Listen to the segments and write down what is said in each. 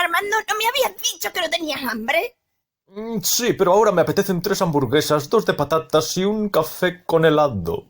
Armando, ¿no me habías dicho que no tenías hambre? Sí, pero ahora me apetecen 3 hamburguesas, 2 de patatas y un café con helado.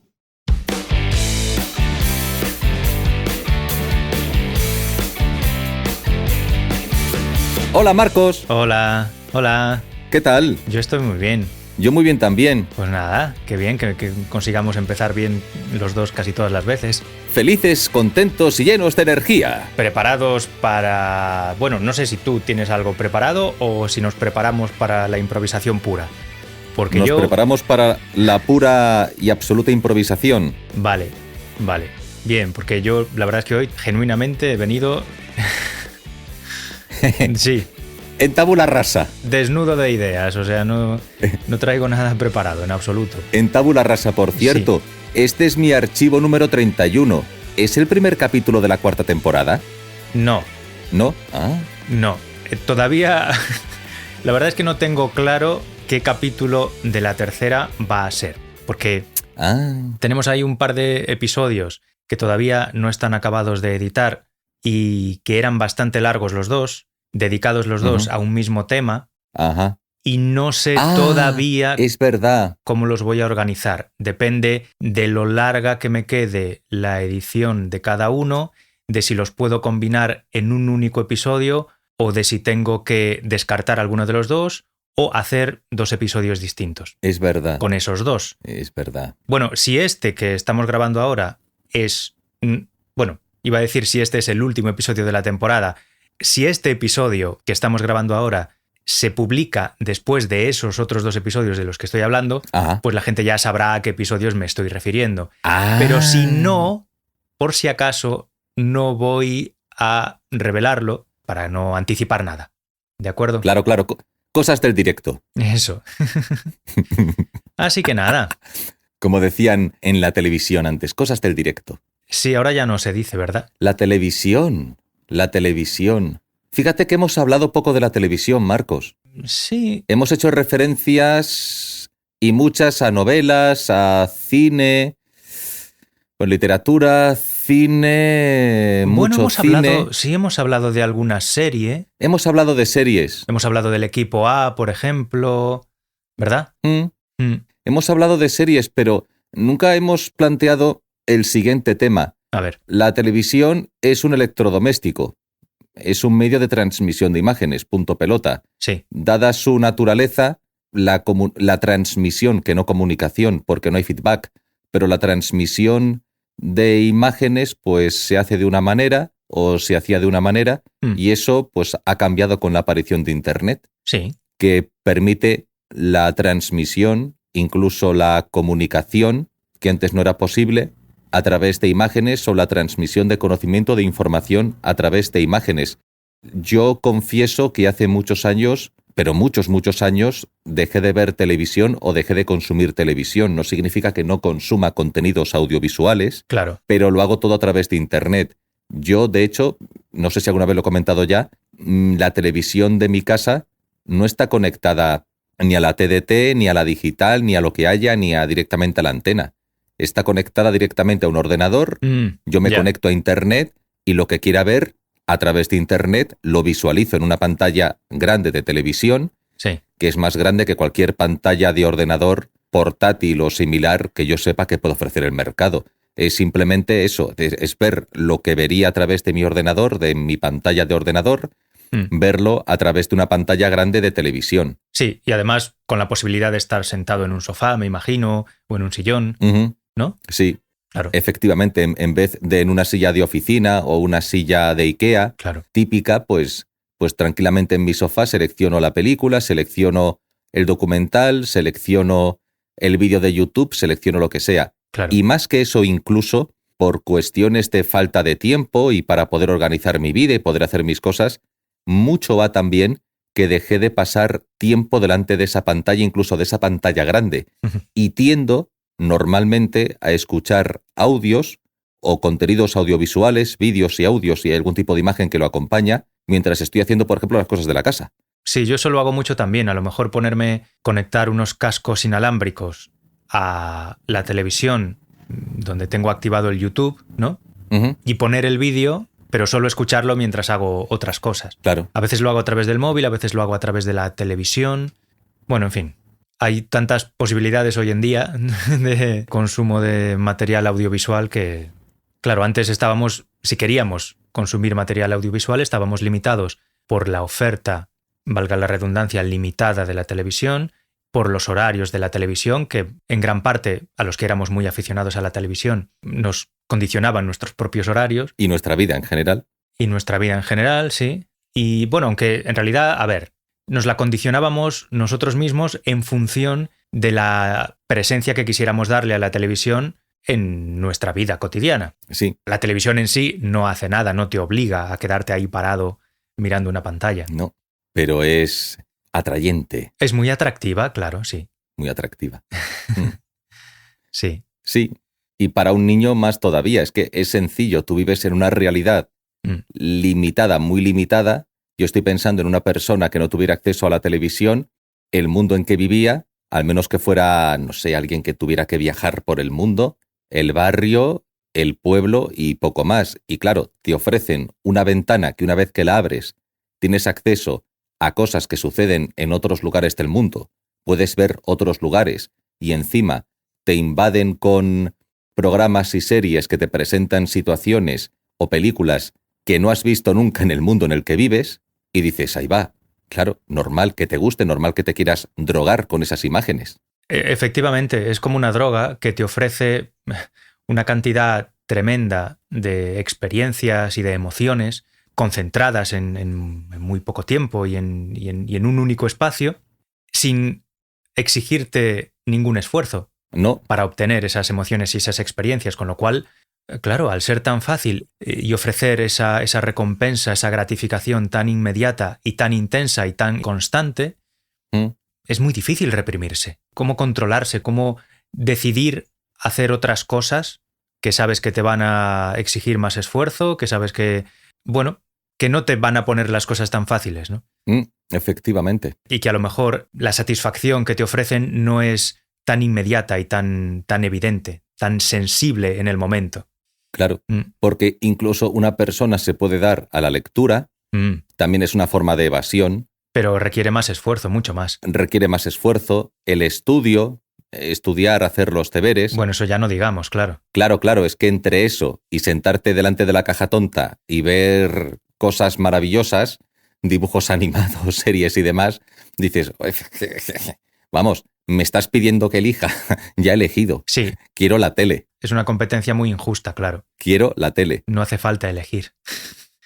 Hola Marcos, Hola, hola. ¿qué tal? Yo estoy muy bien. Yo muy bien también. Pues nada, qué bien que consigamos empezar bien los dos casi todas las veces. Felices, contentos y llenos de energía. Preparados para... Bueno, no sé si tú tienes algo preparado o si nos preparamos para la improvisación pura. Porque Nos preparamos para la pura y absoluta improvisación. Vale. Bien, porque yo la verdad es que hoy genuinamente he venido... Sí. En tabula rasa. Desnudo de ideas, o sea, no traigo nada preparado en absoluto. En tabula rasa, por cierto, Este es mi archivo número 31. ¿Es el primer capítulo de la 4ª temporada? No. ¿No? Ah. No. Todavía... La verdad es que no tengo claro qué capítulo de la 3ª va a ser. Porque tenemos ahí un par de episodios que todavía no están acabados de editar y que eran bastante largos los dos, dedicados los dos a un mismo tema. Ajá. Y no sé todavía es verdad. cómo los voy a organizar. Depende de lo larga que me quede la edición de cada uno, de si los puedo combinar en un único episodio o de si tengo que descartar alguno de los dos o hacer 2 episodios distintos. Es verdad. Con esos 2. Es verdad. Bueno, si este que estamos grabando ahora es... Bueno, iba a decir si este es el último episodio de la temporada. Si este episodio que estamos grabando ahora se publica después de esos otros 2 episodios de los que estoy hablando, pues la gente ya sabrá a qué episodios me estoy refiriendo. Pero si no, por si acaso, no voy a revelarlo para no anticipar nada. ¿De acuerdo? Claro. Cosas del directo. Eso. Así que nada. Como decían en la televisión antes, cosas del directo. Sí, ahora ya no se dice, ¿verdad? La televisión. Fíjate que hemos hablado poco de la televisión, Marcos. Sí. Hemos hecho referencias y muchas a novelas, a cine, pues literatura, cine, Bueno, mucho cine. hemos hablado de alguna serie. Hemos hablado de series. Hemos hablado del Equipo A, por ejemplo, ¿verdad? Hemos hablado de series, pero nunca hemos planteado el siguiente tema. A ver. La televisión es un electrodoméstico. Es un medio de transmisión de imágenes, punto pelota. Sí. Dada su naturaleza, la transmisión, que no comunicación, porque no hay feedback, pero la transmisión de imágenes pues se hace de una manera o se hacía de una manera y eso pues ha cambiado con la aparición de Internet, que permite la transmisión, incluso la comunicación, que antes no era posible, a través de imágenes o la transmisión de conocimiento de información a través de imágenes. Yo confieso que hace muchos años, pero muchos años, dejé de ver televisión o dejé de consumir televisión. No significa que no consuma contenidos audiovisuales, claro, pero lo hago todo a través de Internet. Yo, de hecho, no sé si alguna vez lo he comentado ya, la televisión de mi casa no está conectada ni a la TDT, ni a la digital, ni a lo que haya, ni directamente a la antena. Está conectada directamente a un ordenador, yo me conecto a Internet y lo que quiera ver a través de Internet lo visualizo en una pantalla grande de televisión, que es más grande que cualquier pantalla de ordenador portátil o similar que yo sepa que puede ofrecer el mercado. Es simplemente eso, es ver lo que vería a través de mi ordenador, de mi pantalla de ordenador, verlo a través de una pantalla grande de televisión. Sí, y además con la posibilidad de estar sentado en un sofá, me imagino, o en un sillón, ¿no? Sí, claro. Efectivamente, en vez de en una silla de oficina o una silla de IKEA típica, pues tranquilamente en mi sofá selecciono la película, selecciono el documental, selecciono el vídeo de YouTube, selecciono lo que sea. Claro. Y más que eso, incluso por cuestiones de falta de tiempo y para poder organizar mi vida y poder hacer mis cosas, mucho va también que dejé de pasar tiempo delante de esa pantalla, incluso de esa pantalla grande. Y tiendo normalmente a escuchar audios o contenidos audiovisuales, vídeos y audios y algún tipo de imagen que lo acompaña, mientras estoy haciendo, por ejemplo, las cosas de la casa. Sí, yo eso lo hago mucho también. A lo mejor conectar unos cascos inalámbricos a la televisión donde tengo activado el YouTube, ¿no? Y poner el vídeo pero solo escucharlo mientras hago otras cosas. Claro. A veces lo hago a través del móvil, a veces lo hago a través de la televisión. Bueno, en fin, hay tantas posibilidades hoy en día de consumo de material audiovisual que, claro, antes estábamos, si queríamos consumir material audiovisual, estábamos limitados por la oferta, valga la redundancia, limitada de la televisión, por los horarios de la televisión, que en gran parte, a los que éramos muy aficionados a la televisión, nos condicionaban nuestros propios horarios. Y nuestra vida en general. Y nuestra vida en general, sí. Y bueno, aunque en realidad, a ver, nos la condicionábamos nosotros mismos en función de la presencia que quisiéramos darle a la televisión en nuestra vida cotidiana. Sí. La televisión en sí no hace nada, no te obliga a quedarte ahí parado mirando una pantalla. No, pero es atrayente. Es muy atractiva, claro, sí. Muy atractiva. Sí. Sí, y para un niño más todavía. Es que es sencillo, tú vives en una realidad limitada, muy limitada. Yo estoy pensando en una persona que no tuviera acceso a la televisión, el mundo en que vivía, al menos que fuera, no sé, alguien que tuviera que viajar por el mundo, el barrio, el pueblo y poco más. Y claro, te ofrecen una ventana que una vez que la abres, tienes acceso a cosas que suceden en otros lugares del mundo. Puedes ver otros lugares y encima te invaden con programas y series que te presentan situaciones o películas que no has visto nunca en el mundo en el que vives y dices, ahí va, claro, normal que te guste, normal que te quieras drogar con esas imágenes. Efectivamente, es como una droga que te ofrece una cantidad tremenda de experiencias y de emociones concentradas en muy poco tiempo y en un único espacio, sin exigirte ningún esfuerzo No, para obtener esas emociones y esas experiencias, con lo cual, claro, al ser tan fácil y ofrecer esa recompensa, esa gratificación tan inmediata y tan intensa y tan constante, es muy difícil reprimirse. ¿Cómo controlarse? ¿Cómo decidir hacer otras cosas que sabes que te van a exigir más esfuerzo, que sabes que, bueno, que no te van a poner las cosas tan fáciles, ¿no? Efectivamente. Y que a lo mejor la satisfacción que te ofrecen no es tan inmediata y tan evidente, tan sensible en el momento. Claro, porque incluso una persona se puede dar a la lectura, también es una forma de evasión. Pero requiere más esfuerzo, mucho más. Requiere más esfuerzo, el estudio, estudiar, hacer los deberes. Bueno, eso ya no digamos, claro. Claro, es que entre eso y sentarte delante de la caja tonta y ver cosas maravillosas, dibujos animados, series y demás, dices, vamos, me estás pidiendo que elija, ya he elegido. Sí. Quiero la tele. Es una competencia muy injusta, claro. Quiero la tele. No hace falta elegir.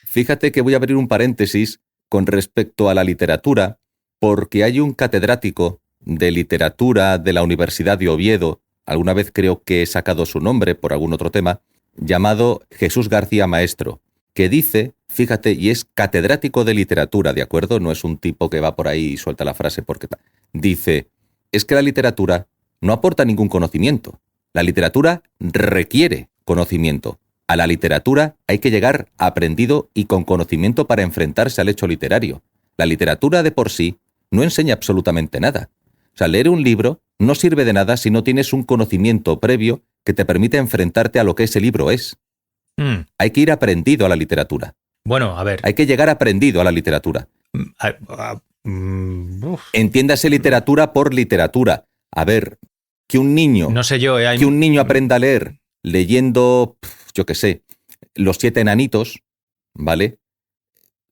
Fíjate que voy a abrir un paréntesis con respecto a la literatura, porque hay un catedrático de literatura de la Universidad de Oviedo, alguna vez creo que he sacado su nombre por algún otro tema, llamado Jesús García Maestro, que dice, fíjate, y es catedrático de literatura, ¿de acuerdo? No es un tipo que va por ahí y suelta la frase porque tal. Dice, es que la literatura no aporta ningún conocimiento. La literatura requiere conocimiento. A la literatura hay que llegar aprendido y con conocimiento para enfrentarse al hecho literario. La literatura de por sí no enseña absolutamente nada. O sea, leer un libro no sirve de nada si no tienes un conocimiento previo que te permite enfrentarte a lo que ese libro es. Hay que ir aprendido a la literatura. Bueno, a ver. Hay que llegar aprendido a la literatura. Entiéndase literatura por literatura. A ver, que un niño, no sé yo, que un niño aprenda a leer leyendo, yo qué sé, Los 7 enanitos, ¿vale?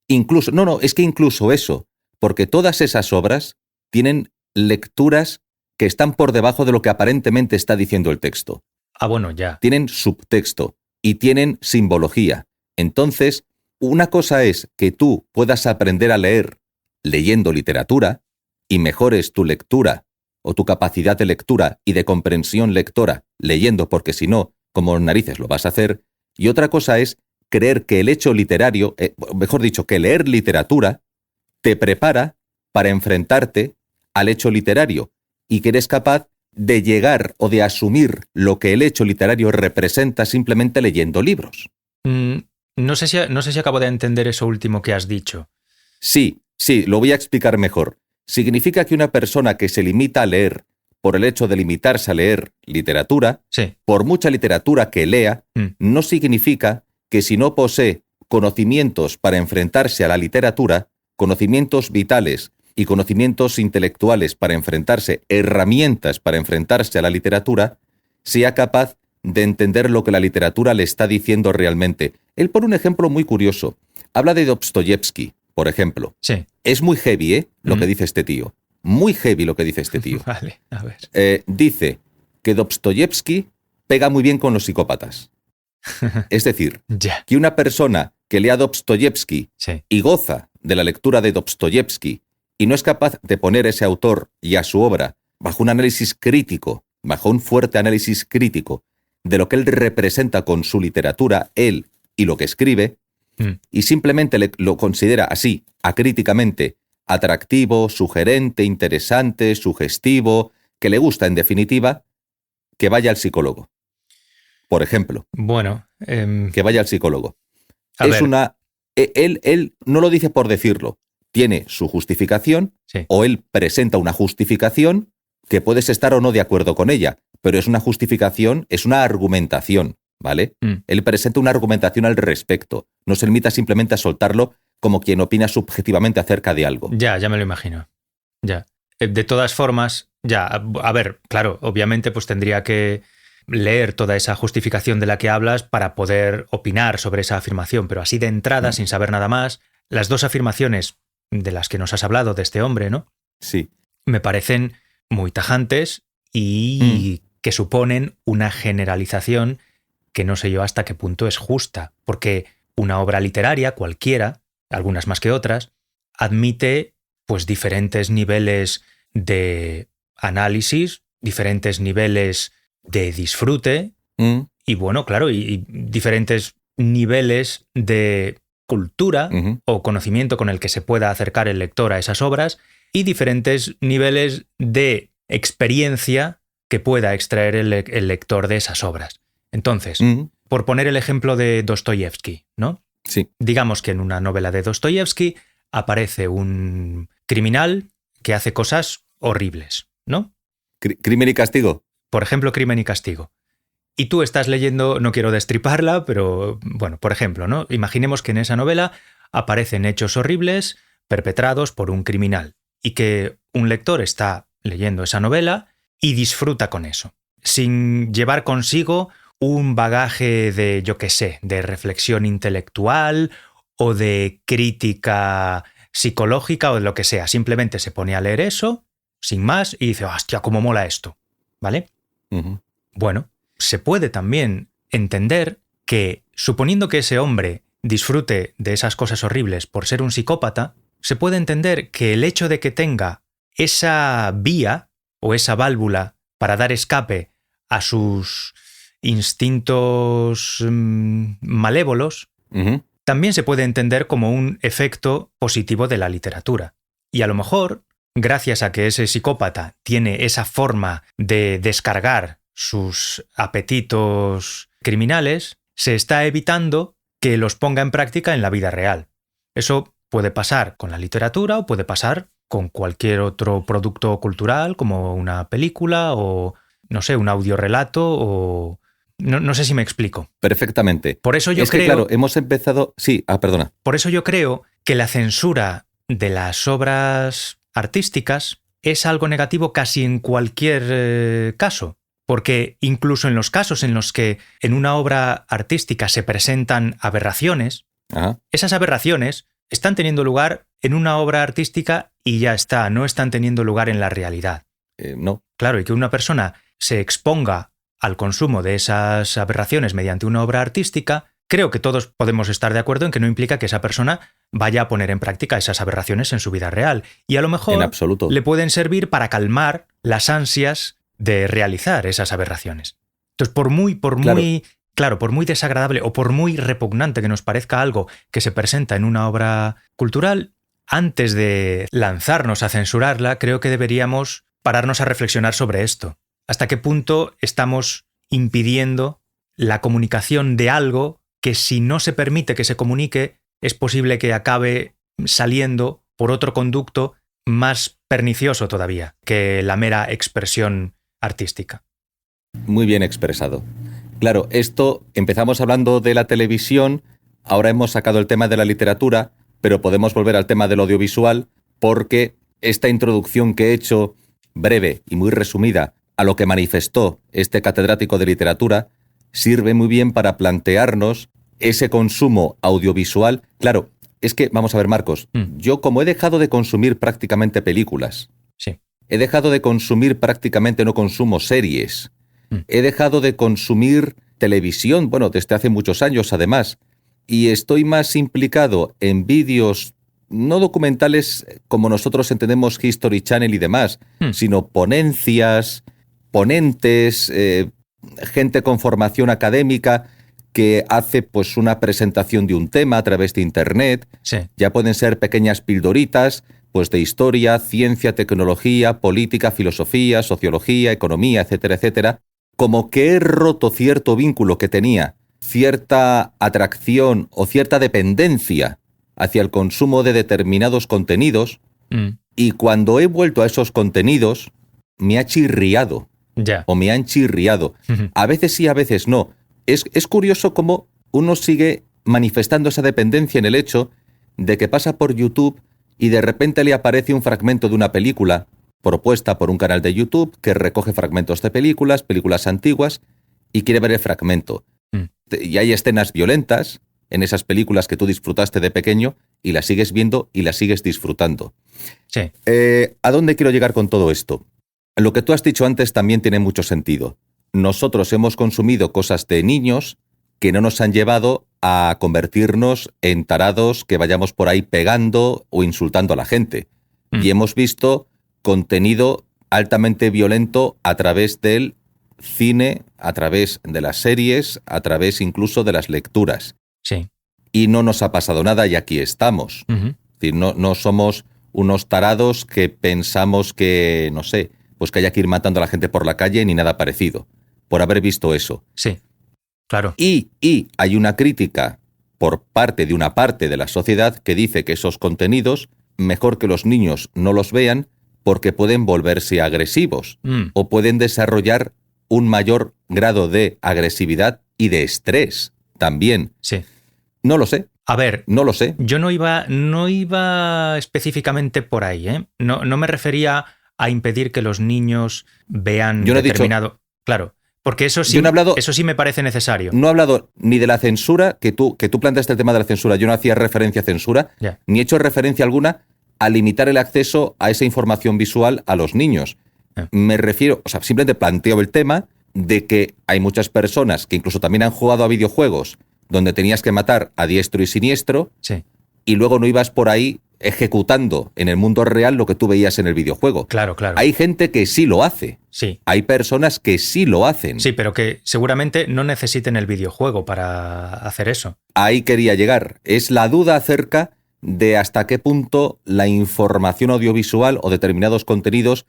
Incluso, es que incluso eso, porque todas esas obras tienen lecturas que están por debajo de lo que aparentemente está diciendo el texto. Bueno, ya. Tienen subtexto y tienen simbología. Entonces, una cosa es que tú puedas aprender a leer leyendo literatura y mejores tu lectura o tu capacidad de lectura y de comprensión lectora leyendo, porque si no, como narices lo vas a hacer. Y otra cosa es creer que el hecho literario, mejor dicho, que leer literatura te prepara para enfrentarte al hecho literario y que eres capaz de llegar o de asumir lo que el hecho literario representa simplemente leyendo libros. No sé si acabo de entender eso último que has dicho. Sí, lo voy a explicar mejor. Significa que una persona que se limita a leer por el hecho de limitarse a leer literatura, sí, por mucha literatura que lea, no significa que si no posee conocimientos para enfrentarse a la literatura, conocimientos vitales y conocimientos intelectuales para enfrentarse, herramientas para enfrentarse a la literatura, sea capaz de entender lo que la literatura le está diciendo realmente. Él pone un ejemplo muy curioso. Habla de Dostoyevsky, por ejemplo. Sí. Es muy heavy, lo que dice este tío. Muy heavy lo que dice este tío. Vale, a ver. Dice que Dostoyevsky pega muy bien con los psicópatas. Es decir, Ya. que una persona que lea Dostoyevsky Sí. y goza de la lectura de Dostoyevsky y no es capaz de poner a ese autor y a su obra bajo un análisis crítico, bajo un fuerte análisis crítico de lo que él representa con su literatura, él y lo que escribe, y simplemente lo considera así, acríticamente, atractivo, sugerente, interesante, sugestivo, que le gusta en definitiva, que vaya al psicólogo. Por ejemplo, Bueno, que vaya al psicólogo. a Es ver. una... Él no lo dice por decirlo. Tiene su justificación, Sí. o él presenta una justificación que puedes estar o no de acuerdo con ella, pero es una justificación, es una argumentación, ¿vale? Él presenta una argumentación al respecto. No se limita simplemente a soltarlo como quien opina subjetivamente acerca de algo. Ya me lo imagino. Ya. De todas formas, ya, a ver, claro, obviamente pues tendría que leer toda esa justificación de la que hablas para poder opinar sobre esa afirmación, pero así de entrada, sin saber nada más, las dos afirmaciones de las que nos has hablado de este hombre, ¿no? Sí. Me parecen muy tajantes y que suponen una generalización que no sé yo hasta qué punto es justa, porque una obra literaria cualquiera, algunas más que otras, admite pues diferentes niveles de análisis, diferentes niveles de disfrute y bueno, claro, y diferentes niveles de cultura o conocimiento con el que se pueda acercar el lector a esas obras y diferentes niveles de experiencia que pueda extraer el lector de esas obras. Entonces, por poner el ejemplo de Dostoyevsky, ¿no? Sí. Digamos que en una novela de Dostoyevsky aparece un criminal que hace cosas horribles, ¿no? ¿Crimen y castigo? Por ejemplo, Crimen y Castigo. Y tú estás leyendo, no quiero destriparla, pero bueno, por ejemplo, ¿no? Imaginemos que en esa novela aparecen hechos horribles perpetrados por un criminal y que un lector está leyendo esa novela y disfruta con eso, sin llevar consigo un bagaje de, yo qué sé, de reflexión intelectual o de crítica psicológica o de lo que sea. Simplemente se pone a leer eso, sin más, y dice, hostia, cómo mola esto, ¿vale? Bueno, se puede también entender que, suponiendo que ese hombre disfrute de esas cosas horribles por ser un psicópata, se puede entender que el hecho de que tenga esa vía o esa válvula para dar escape a sus instintos malévolos, también se puede entender como un efecto positivo de la literatura. Y a lo mejor, gracias a que ese psicópata tiene esa forma de descargar sus apetitos criminales, se está evitando que los ponga en práctica en la vida real. Eso puede pasar con la literatura o puede pasar con cualquier otro producto cultural, como una película o, no sé, un audiorelato o... No sé si me explico. Perfectamente. Por eso yo es creo... que, claro, hemos empezado... Sí, perdona. Por eso yo creo que la censura de las obras artísticas es algo negativo casi en cualquier caso. Porque incluso en los casos en los que en una obra artística se presentan aberraciones, esas aberraciones están teniendo lugar en una obra artística y ya está, no están teniendo lugar en la realidad. No. Claro, y que una persona se exponga al consumo de esas aberraciones mediante una obra artística, creo que todos podemos estar de acuerdo en que no implica que esa persona vaya a poner en práctica esas aberraciones en su vida real. Y a lo mejor en absoluto le pueden servir para calmar las de realizar esas aberraciones. Entonces, por muy desagradable o por muy repugnante que nos parezca algo que se presenta en una obra cultural, antes de lanzarnos a censurarla, creo que deberíamos pararnos a reflexionar sobre esto. ¿Hasta qué punto estamos impidiendo la comunicación de algo que, si no se permite que se comunique, es posible que acabe saliendo por otro conducto más pernicioso todavía que la mera expresión artística? Muy bien expresado. Claro, esto empezamos hablando de la televisión, Ahora hemos sacado el tema de la literatura, pero podemos volver al tema del audiovisual porque esta introducción que he hecho, breve y muy resumida, a lo que manifestó este catedrático de literatura, sirve muy bien para plantearnos ese consumo audiovisual. Claro, es que, vamos a ver, Marcos, yo como he dejado de consumir prácticamente películas, Sí. he dejado de consumir prácticamente, no consumo series, he dejado de consumir televisión, bueno, desde hace muchos años además, y estoy más implicado en vídeos no documentales como nosotros entendemos History Channel y demás, sino ponencias, ponentes, gente con formación académica que hace pues una presentación de un tema a través de internet. Sí. Ya pueden ser pequeñas pildoritas pues de historia, ciencia, tecnología, política, filosofía, sociología, economía, etcétera, etcétera. Como que he roto cierto vínculo que tenía, cierta atracción o cierta dependencia hacia el consumo de determinados contenidos, y cuando he vuelto a esos contenidos, me ha chirriado. Ya. O me han chirriado. A veces sí, a veces no. Es curioso cómo uno sigue manifestando esa dependencia en el hecho de que pasa por YouTube y de repente le aparece un fragmento de una película propuesta por un canal de YouTube que recoge fragmentos de películas antiguas, y quiere ver el fragmento. Y hay escenas violentas en esas películas que tú disfrutaste de pequeño y las sigues viendo y las sigues disfrutando. Sí. ¿A dónde quiero llegar con todo esto? Lo que tú has dicho antes también tiene mucho sentido. Nosotros hemos consumido cosas de niños que no nos han llevado a convertirnos en tarados que vayamos por ahí pegando o insultando a la gente. Y hemos visto contenido altamente violento a través del cine, a través de las series, a través incluso de las lecturas. Sí. Y no nos ha pasado nada y aquí estamos. Es decir, no somos unos tarados que pensamos que, no sé, pues que haya que ir matando a la gente por la calle ni nada parecido, por haber visto eso. Sí, claro. Y hay una crítica por parte de una parte de la sociedad que dice que esos contenidos, mejor que los niños no los vean porque pueden volverse agresivos o pueden desarrollar un mayor grado de agresividad y de estrés también. Sí. No lo sé. A ver, No lo sé. yo no iba específicamente por ahí, ¿eh? No me refería a impedir que los niños vean Yo no he determinado... Claro, porque eso sí, Yo no he hablado- eso sí me parece necesario. No he hablado ni de la censura, que tú planteaste el tema de la censura, yo no hacía referencia a censura, Ya. ni he hecho referencia alguna a limitar el acceso a esa información visual a los niños. Me refiero, o sea, simplemente planteo el tema de que hay muchas personas que incluso también han jugado a videojuegos donde tenías que matar a diestro y siniestro, Sí, y luego no ibas por ahí ejecutando en el mundo real lo que tú veías en el videojuego. claro. Hay gente que sí lo hace. Sí. Hay personas que sí lo hacen. Sí, pero que seguramente no necesiten el videojuego para hacer eso. Ahí quería llegar. Es la duda acerca de hasta qué punto la información audiovisual o determinados contenidos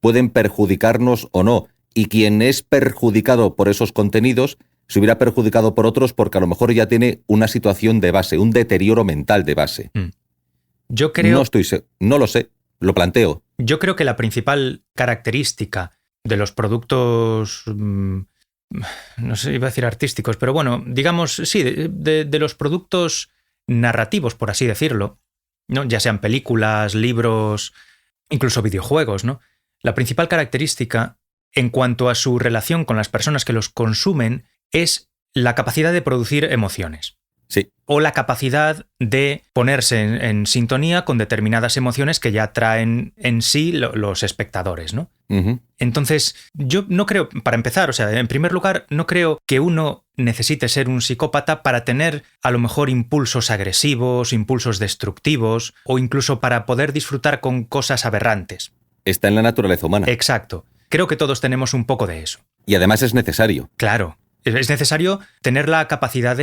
pueden perjudicarnos o no. Y quien es perjudicado por esos contenidos se hubiera perjudicado por otros porque a lo mejor ya tiene una situación de base, un deterioro mental de base. Yo creo... No lo sé, lo planteo. Yo creo que la principal característica de los productos, no sé, iba a decir artísticos, pero bueno, digamos, sí, de los productos narrativos, por así decirlo, ¿no? Ya sean películas, libros, incluso videojuegos, ¿no? La principal característica en cuanto a su relación con las personas que los consumen es la capacidad de producir emociones. Sí. O la capacidad de ponerse en sintonía con determinadas emociones que ya traen en sí los espectadores, ¿no? Uh-huh. Entonces, yo no creo, para empezar, o sea, en primer lugar, no creo que uno necesite ser un psicópata para tener a lo mejor impulsos agresivos, impulsos destructivos, o incluso para poder disfrutar con cosas aberrantes. Está en la naturaleza humana. Exacto. Creo que todos tenemos un poco de eso. Y además es necesario. Claro. Es necesario tener la capacidad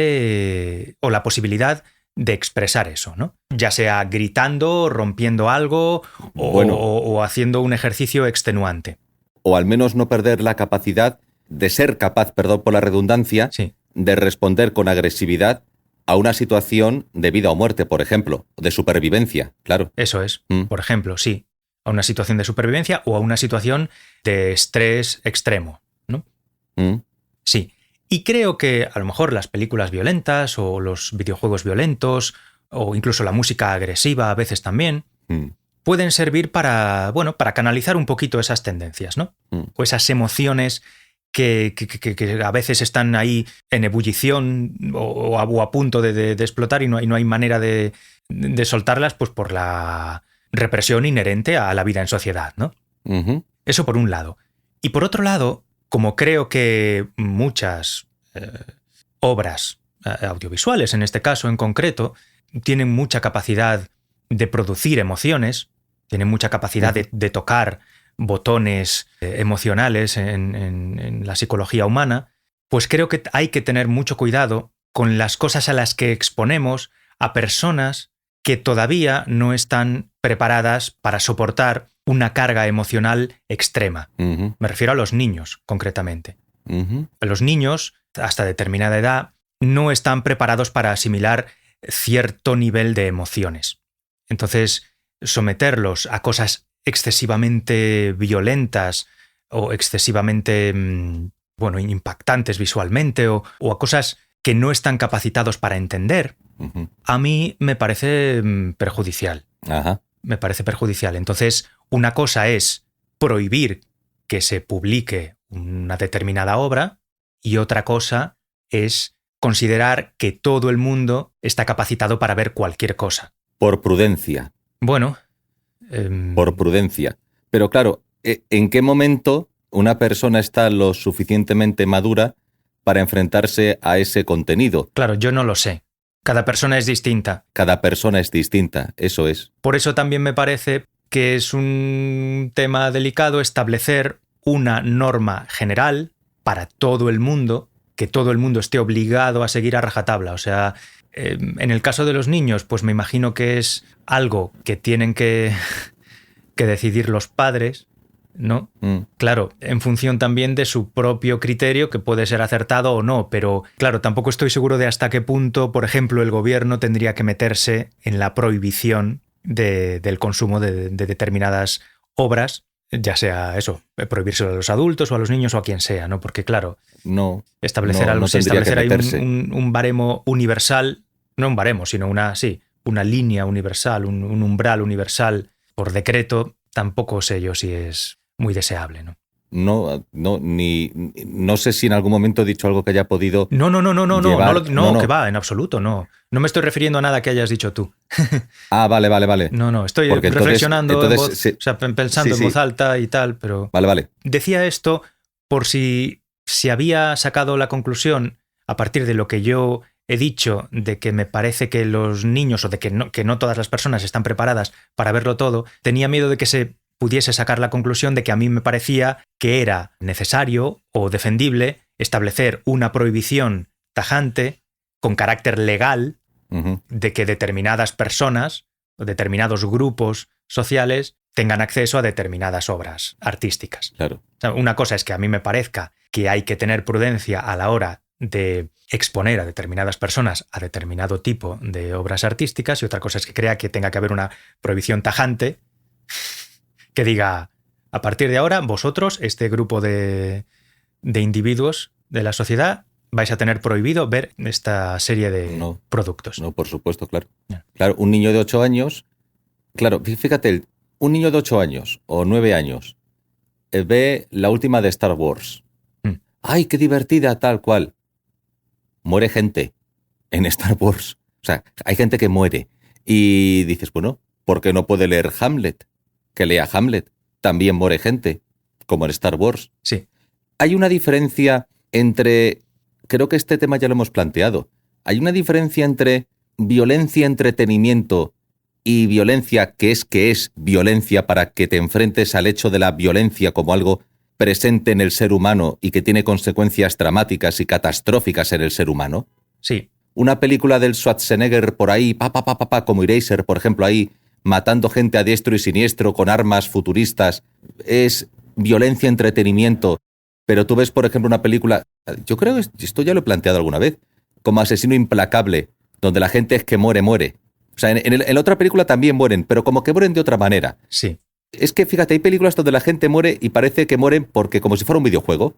o la posibilidad de expresar eso, ¿no? Ya sea gritando, rompiendo algo o haciendo un ejercicio extenuante. O al menos no perder la capacidad de ser capaz, perdón por la redundancia, Sí. de responder con agresividad a una situación de vida o muerte, por ejemplo, de supervivencia, claro. Eso es, por ejemplo, sí. A una situación de supervivencia o a una situación de estrés extremo, ¿no? Sí. Y creo que a lo mejor las películas violentas o los videojuegos violentos o incluso la música agresiva a veces también pueden servir para, bueno, para canalizar un poquito esas tendencias, ¿no? O esas emociones que a veces están ahí en ebullición o a punto de explotar y no hay manera de soltarlas, pues por la represión inherente a la vida en sociedad, ¿no? Eso por un lado. Y por otro lado, como creo que muchas obras audiovisuales, en este caso en concreto, tienen mucha capacidad de producir emociones, tienen mucha capacidad de tocar botones emocionales en la psicología humana, pues creo que hay que tener mucho cuidado con las cosas a las que exponemos a personas que todavía no están preparadas para soportar una carga emocional extrema. Me refiero a los niños, concretamente. Los niños, hasta determinada edad, no están preparados para asimilar cierto nivel de emociones. Entonces, someterlos a cosas excesivamente violentas o excesivamente, impactantes visualmente o a cosas que no están capacitados para entender, a mí me parece perjudicial. Me parece perjudicial. Entonces, una cosa es prohibir que se publique una determinada obra y otra cosa es considerar que todo el mundo está capacitado para ver cualquier cosa. Por prudencia. Bueno. Por prudencia. Pero claro, ¿en qué momento una persona está lo suficientemente madura para enfrentarse a ese contenido? Claro, yo no lo sé. Cada persona es distinta. Cada persona es distinta, eso es. Por eso también me parece que es un tema delicado establecer una norma general para todo el mundo, que todo el mundo esté obligado a seguir a rajatabla. O sea, en el caso de los niños, pues me imagino que es algo que tienen que decidir los padres, ¿no? Claro, en función también de su propio criterio, que puede ser acertado o no, pero claro, tampoco estoy seguro de hasta qué punto, por ejemplo, el gobierno tendría que meterse en la prohibición del consumo de determinadas obras, ya sea eso, prohibírselo a los adultos o a los niños o a quien sea, ¿no? Porque claro, establecer ahí un baremo universal, no un baremo, sino una línea universal, un umbral universal por decreto, tampoco sé yo si es muy deseable, ¿no? No sé si en algún momento he dicho algo que haya podido No, llevar... que va, en absoluto, no. No me estoy refiriendo a nada que hayas dicho tú. Vale. No, estoy porque reflexionando entonces, pensando en voz alta y tal, pero... Vale. Decía esto por si había sacado la conclusión a partir de lo que yo he dicho, de que me parece que los niños o de que no todas las personas están preparadas para verlo todo, tenía miedo de que se pudiese sacar la conclusión de que a mí me parecía que era necesario o defendible establecer una prohibición tajante con carácter legal de que determinadas personas o determinados grupos sociales tengan acceso a determinadas obras artísticas. Claro. O sea, una cosa es que a mí me parezca que hay que tener prudencia a la hora de exponer a determinadas personas a determinado tipo de obras artísticas y otra cosa es que crea que tenga que haber una prohibición tajante que diga, a partir de ahora, vosotros, este grupo de individuos de la sociedad, vais a tener prohibido ver esta serie de productos. No, por supuesto, claro. Claro, un niño de 8 años, claro, fíjate, un niño de 8 años o 9 años ve la última de Star Wars. ¡Ay, qué divertida, tal cual! Muere gente en Star Wars. O sea, hay gente que muere. Y dices, bueno, ¿por qué no puede leer Hamlet? Que lea Hamlet. También muere gente, como en Star Wars. Sí. Hay una diferencia entre... Creo que este tema ya lo hemos planteado. Hay una diferencia entre violencia, entretenimiento y violencia que es violencia para que te enfrentes al hecho de la violencia como algo presente en el ser humano y que tiene consecuencias dramáticas y catastróficas en el ser humano. Sí. Una película del Schwarzenegger por ahí, como Eraser, por ejemplo, ahí matando gente a diestro y siniestro con armas futuristas, es violencia, entretenimiento. Pero tú ves, por ejemplo, una película, yo creo que esto ya lo he planteado alguna vez, como Asesino Implacable, donde la gente es que muere. O sea, en la otra película también mueren, pero como que mueren de otra manera. Sí. Es que, fíjate, hay películas donde la gente muere y parece que mueren porque como si fuera un videojuego.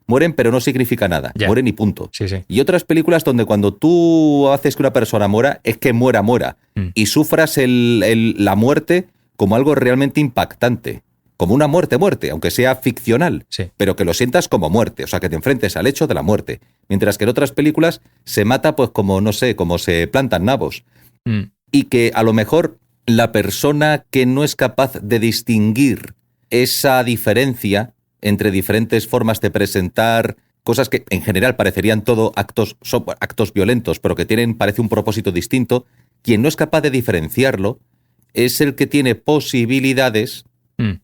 mueren pero no significa nada, Ya. mueren y punto. Sí, sí. Y otras películas donde cuando tú haces que una persona muera, es que muera, y sufras la muerte como algo realmente impactante, como una muerte, aunque sea ficcional, Sí. pero que lo sientas como muerte, o sea, que te enfrentes al hecho de la muerte. Mientras que en otras películas se mata pues como, no sé, como se plantan nabos. Mm. Y que a lo mejor la persona que no es capaz de distinguir esa diferencia entre diferentes formas de presentar cosas que en general parecerían todo actos violentos, pero que tienen, parece, un propósito distinto, quien no es capaz de diferenciarlo es el que tiene posibilidades Mm.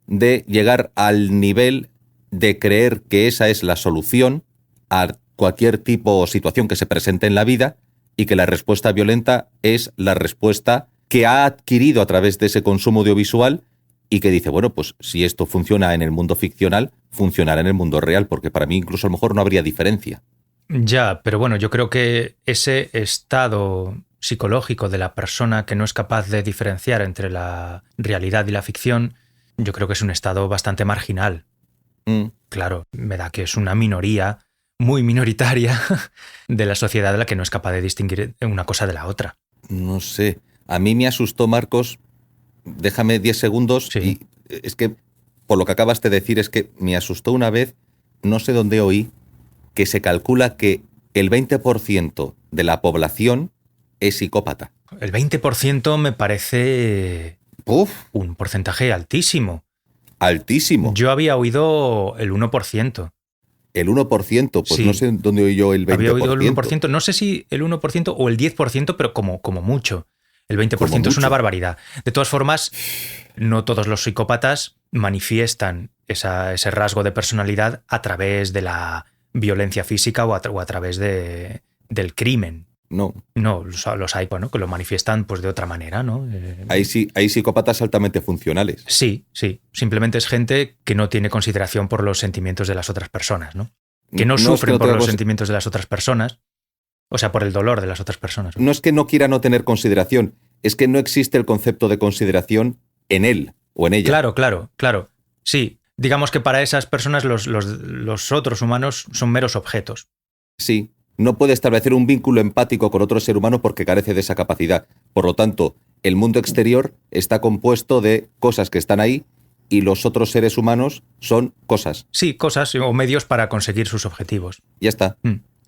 de llegar al nivel de creer que esa es la solución a cualquier tipo o situación que se presente en la vida y que la respuesta violenta es la respuesta que ha adquirido a través de ese consumo audiovisual y que dice, bueno, pues si esto funciona en el mundo ficcional, funcionará en el mundo real, porque para mí incluso a lo mejor no habría diferencia. Ya, pero bueno, yo creo que ese estado psicológico de la persona que no es capaz de diferenciar entre la realidad y la ficción, yo creo que es un estado bastante marginal. Claro, me da que es una minoría muy minoritaria de la sociedad la que no es capaz de distinguir una cosa de la otra. No sé. A mí me asustó, Marcos, déjame 10 segundos, Sí. y es que por lo que acabas de decir es que me asustó una vez, no sé dónde oí, que se calcula que el 20% de la población es psicópata. El 20% me parece ¡Uf! un porcentaje altísimo. Altísimo. Yo había oído el 1%. El 1%, pues Sí. no sé dónde oí yo el 20%. Había oído el 1%, no sé si el 1% o el 10%, pero como mucho. El 20% es una mucho. barbaridad. De todas formas, no todos los psicópatas manifiestan ese rasgo de personalidad a través de la violencia física o a través del crimen. No. No, los hay, ¿no? Que lo manifiestan pues de otra manera, ¿no? Hay psicópatas altamente funcionales. Sí. Simplemente es gente que no tiene consideración por los sentimientos de las otras personas, ¿no? Que no es sufren no por tenga los consi- sentimientos de las otras personas, o sea, por el dolor de las otras personas. No es que no quiera no tener consideración, es que no existe el concepto de consideración en él o en ella. Claro. Sí, digamos que para esas personas los otros humanos son meros objetos. Sí, no puede establecer un vínculo empático con otro ser humano porque carece de esa capacidad. Por lo tanto, el mundo exterior está compuesto de cosas que están ahí y los otros seres humanos son cosas. Sí, cosas o medios para conseguir sus objetivos. Ya está,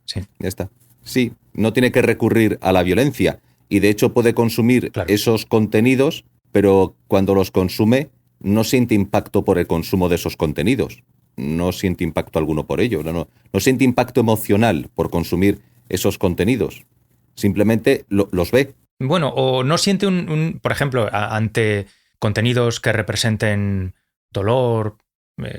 Sí, ya está. Sí, no tiene que recurrir a la violencia y de hecho puede consumir Claro. esos contenidos, pero cuando los consume no siente impacto por el consumo de esos contenidos. No siente impacto alguno por ello. No siente impacto emocional por consumir esos contenidos. Simplemente los ve. Bueno, o no siente por ejemplo, ante contenidos que representen dolor,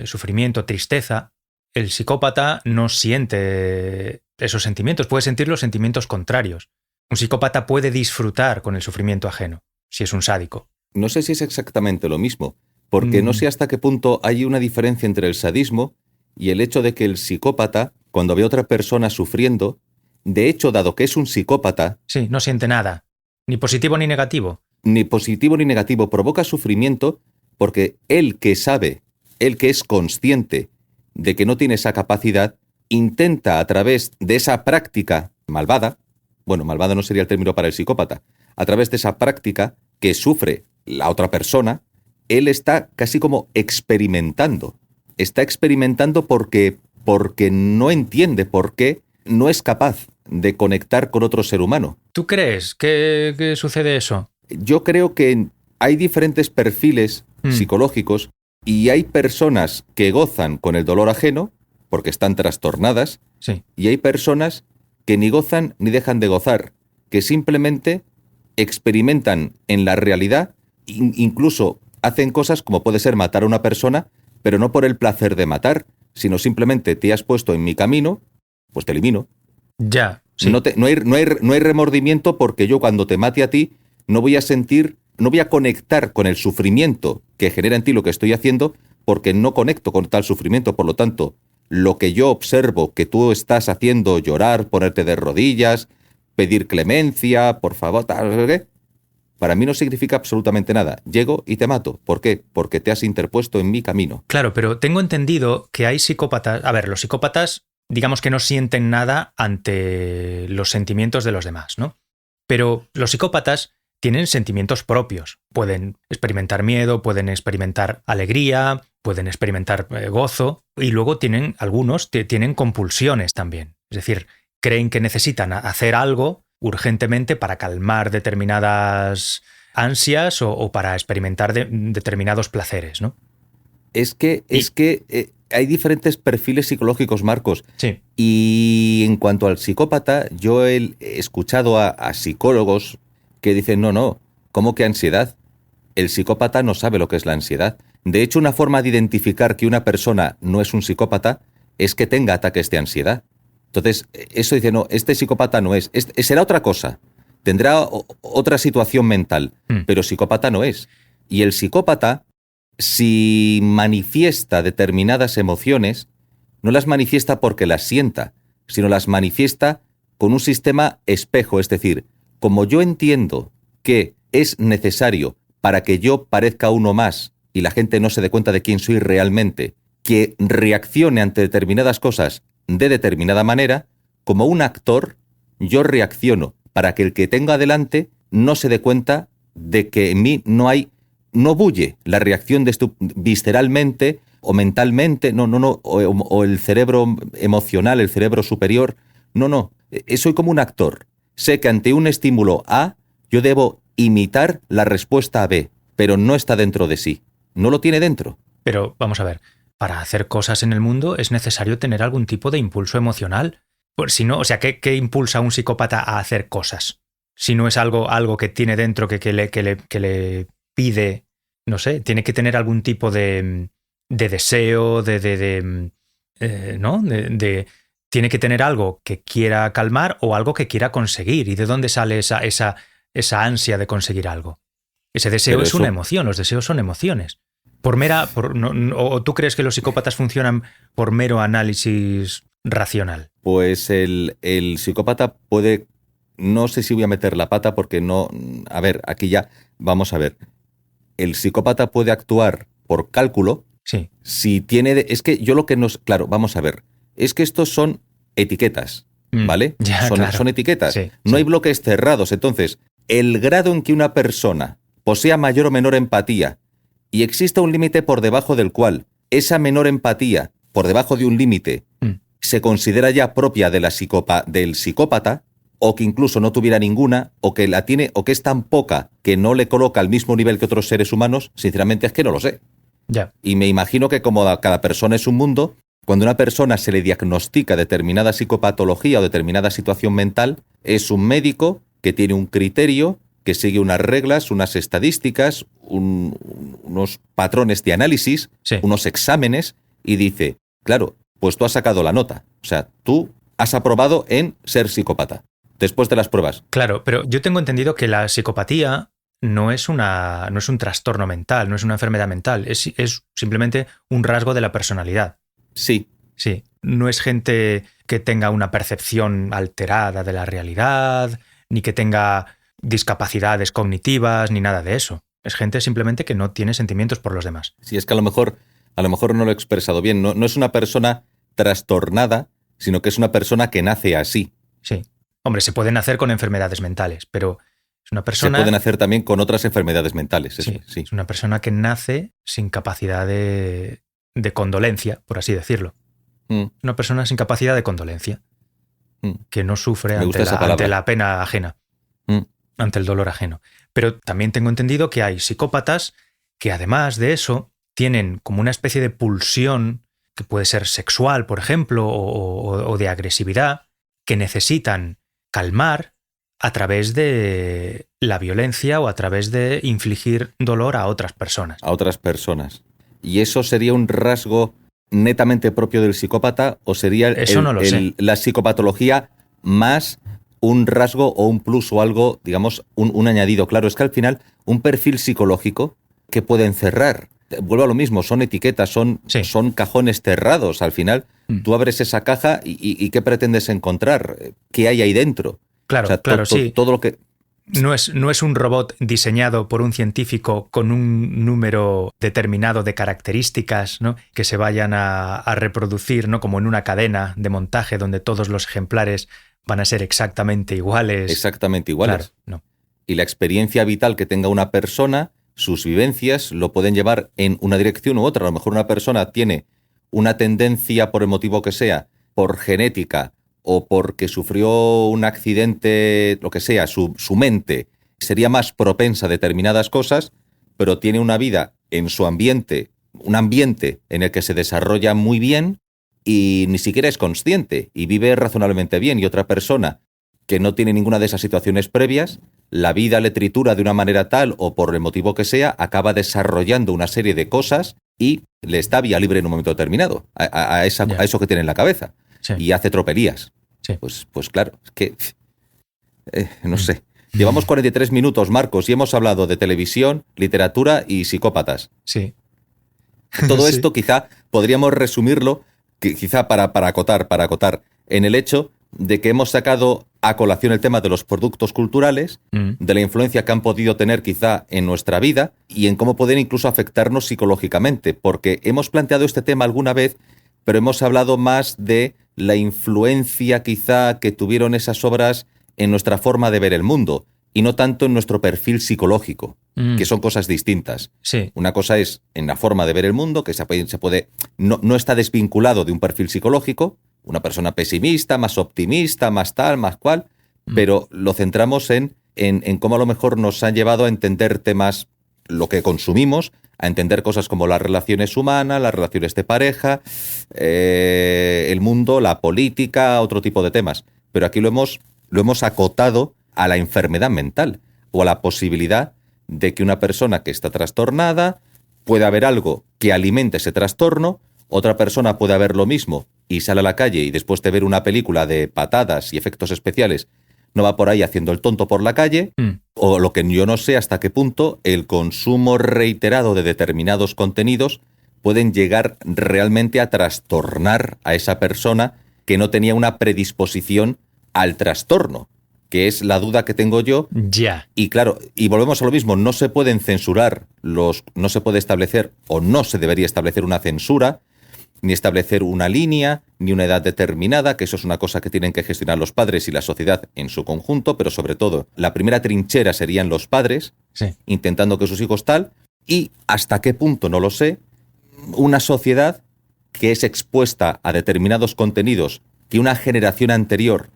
sufrimiento, tristeza, el psicópata no siente esos sentimientos, puede sentir los sentimientos contrarios. Un psicópata puede disfrutar con el sufrimiento ajeno, si es un sádico. No sé si es exactamente lo mismo, porque no sé hasta qué punto hay una diferencia entre el sadismo y el hecho de que el psicópata, cuando ve a otra persona sufriendo, de hecho, dado que es un psicópata, Sí, no siente nada, ni positivo ni negativo. ni positivo ni negativo, provoca sufrimiento porque él que sabe, él que es consciente de que no tiene esa capacidad, intenta a través de esa práctica malvada, bueno, malvada no sería el término para el psicópata, a través de esa práctica que sufre la otra persona, él está casi como experimentando. Está experimentando porque no entiende por qué no es capaz de conectar con otro ser humano. ¿Tú crees que sucede eso? Yo creo que hay diferentes perfiles psicológicos y hay personas que gozan con el dolor ajeno porque están trastornadas Sí. y hay personas que ni gozan ni dejan de gozar, que simplemente experimentan en la realidad, incluso hacen cosas como puede ser matar a una persona, pero no por el placer de matar, sino simplemente te has puesto en mi camino, pues te elimino. Ya, sí. No hay remordimiento porque yo cuando te mate a ti no voy a conectar con el sufrimiento que genera en ti lo que estoy haciendo porque no conecto con tal sufrimiento. Por lo tanto, lo que yo observo que tú estás haciendo, llorar, ponerte de rodillas, pedir clemencia, por favor, tal, Para mí no significa absolutamente nada. Llego y te mato. ¿Por qué? Porque te has interpuesto en mi camino. Claro, pero tengo entendido que hay psicópatas... A ver, los psicópatas, digamos que no sienten nada ante los sentimientos de los demás, ¿no? Pero los psicópatas tienen sentimientos propios. Pueden experimentar miedo, pueden experimentar alegría, pueden experimentar gozo, y luego algunos tienen compulsiones también. Es decir, creen que necesitan hacer algo urgentemente para calmar determinadas ansias o para experimentar determinados placeres, ¿no? Es que hay diferentes perfiles psicológicos, Marcos. Sí. Y en cuanto al psicópata, yo he escuchado a psicólogos que dicen, no, ¿cómo que ansiedad? El psicópata no sabe lo que es la ansiedad. De hecho, una forma de identificar que una persona no es un psicópata es que tenga ataques de ansiedad. Entonces, eso dice, no, este psicópata no es. Será otra cosa. Tendrá otra situación mental, pero psicópata no es. Y el psicópata, si manifiesta determinadas emociones, no las manifiesta porque las sienta, sino las manifiesta con un sistema espejo. Es decir, como yo entiendo que es necesario para que yo parezca uno más y la gente no se dé cuenta de quién soy realmente, que reaccione ante determinadas cosas de determinada manera, como un actor, yo reacciono para que el que tenga delante no se dé cuenta de que en mí no bulle la reacción visceralmente o mentalmente, o el cerebro emocional, el cerebro superior. No, soy como un actor. Sé que ante un estímulo A, yo debo imitar la respuesta B, pero no está dentro de sí. No lo tiene dentro. Pero vamos a ver, para hacer cosas en el mundo es necesario tener algún tipo de impulso emocional. Pues si no, o sea, ¿qué impulsa a un psicópata a hacer cosas? Si no es algo que tiene dentro que le pide, no sé, tiene que tener algún tipo de deseo, ¿no? Tiene que tener algo que quiera calmar o algo que quiera conseguir. ¿Y de dónde sale esa ansia de conseguir algo? Ese deseo es una emoción, los deseos son emociones. ¿O tú crees que los psicópatas funcionan por mero análisis racional? Pues el psicópata puede... No sé si voy a meter la pata porque no... A ver, aquí ya vamos a ver. El psicópata puede actuar por cálculo. Sí. Si tiene... Es que yo lo que nos... Claro, vamos a ver. Es que estos son etiquetas, ¿vale? Son etiquetas. Sí, no hay bloques cerrados. Entonces, el grado en que una persona posea mayor o menor empatía y exista un límite por debajo del cual esa menor empatía, por debajo de un límite, se considera ya propia de del psicópata, o que incluso no tuviera ninguna, o que la tiene, o que es tan poca que no le coloca al mismo nivel que otros seres humanos, sinceramente es que no lo sé. Ya. Y me imagino que como cada persona es un mundo, cuando a una persona se le diagnostica determinada psicopatología o determinada situación mental, es un médico que tiene un criterio, que sigue unas reglas, unas estadísticas, unos patrones de análisis, unos exámenes, y dice, claro, pues tú has sacado la nota. O sea, tú has aprobado en ser psicópata, después de las pruebas. Claro, pero yo tengo entendido que la psicopatía no es un trastorno mental, no es una enfermedad mental, es simplemente un rasgo de la personalidad. Sí. Sí, no es gente que tenga una percepción alterada de la realidad, ni que tenga discapacidades cognitivas, ni nada de eso. Es gente simplemente que no tiene sentimientos por los demás. Sí, es que a lo mejor no lo he expresado bien. No es una persona trastornada, sino que es una persona que nace así. Sí. Hombre, se pueden nacer con enfermedades mentales, pero es una persona... Se pueden nacer también con otras enfermedades mentales. Sí. Es una persona que nace sin capacidad de condolencia, por así decirlo. Una persona sin capacidad de condolencia, que no sufre ante la pena ajena, ante el dolor ajeno. Pero también tengo entendido que hay psicópatas que además de eso tienen como una especie de pulsión, que puede ser sexual, por ejemplo, o de agresividad, que necesitan calmar a través de la violencia o a través de infligir dolor a otras personas. A otras personas. ¿Y eso sería un rasgo netamente propio del psicópata o sería la psicopatología más un rasgo o un plus o algo, digamos, un añadido? Claro, es que al final un perfil psicológico que puede encerrar, vuelvo a lo mismo, son etiquetas, son cajones cerrados. Al final tú abres esa caja y ¿qué pretendes encontrar? ¿Qué hay ahí dentro? Claro, o sea, sí. Todo lo que... No es un robot diseñado por un científico con un número determinado de características, ¿no? Que se vayan a reproducir, ¿no? Como en una cadena de montaje donde todos los ejemplares van a ser exactamente iguales. Exactamente iguales. Claro, no. Y la experiencia vital que tenga una persona, sus vivencias, lo pueden llevar en una dirección u otra. A lo mejor una persona tiene una tendencia, por el motivo que sea, por genética o porque sufrió un accidente, lo que sea, su mente sería más propensa a determinadas cosas, pero tiene una vida en su ambiente, un ambiente en el que se desarrolla muy bien y ni siquiera es consciente y vive razonablemente bien. Y otra persona que no tiene ninguna de esas situaciones previas, la vida le tritura de una manera tal o por el motivo que sea, acaba desarrollando una serie de cosas y le está vía libre en un momento determinado a eso que tiene en la cabeza. Sí. Y hace tropelías. Sí. Pues claro, es que no sé. Llevamos 43 minutos, Marcos, y hemos hablado de televisión, literatura y psicópatas. Sí. Todo Sí. esto quizá podríamos resumirlo, quizá para acotar, en el hecho de que hemos sacado a colación el tema de los productos culturales, de la influencia que han podido tener quizá en nuestra vida y en cómo pueden incluso afectarnos psicológicamente, porque hemos planteado este tema alguna vez, pero hemos hablado más de la influencia quizá que tuvieron esas obras en nuestra forma de ver el mundo y no tanto en nuestro perfil psicológico, que son cosas distintas. Sí. Una cosa es en la forma de ver el mundo, que se puede no está desvinculado de un perfil psicológico, una persona pesimista, más optimista, más tal, más cual, pero lo centramos en cómo a lo mejor nos han llevado a entender temas, lo que consumimos, a entender cosas como las relaciones humanas, las relaciones de pareja, el mundo, la política, otro tipo de temas. Pero aquí lo hemos acotado a la enfermedad mental o a la posibilidad de que una persona que está trastornada pueda haber algo que alimente ese trastorno, otra persona puede haber lo mismo y sale a la calle y después de ver una película de patadas y efectos especiales no va por ahí haciendo el tonto por la calle, o lo que yo no sé hasta qué punto el consumo reiterado de determinados contenidos pueden llegar realmente a trastornar a esa persona que no tenía una predisposición al trastorno, que es la duda que tengo yo. Ya. Y claro, y volvemos a lo mismo, no se pueden censurar, no se puede establecer o no se debería establecer una censura, ni establecer una línea, ni una edad determinada, que eso es una cosa que tienen que gestionar los padres y la sociedad en su conjunto, pero sobre todo, la primera trinchera serían los padres, Sí. intentando que sus hijos tal, y hasta qué punto, no lo sé, una sociedad que es expuesta a determinados contenidos que una generación anterior,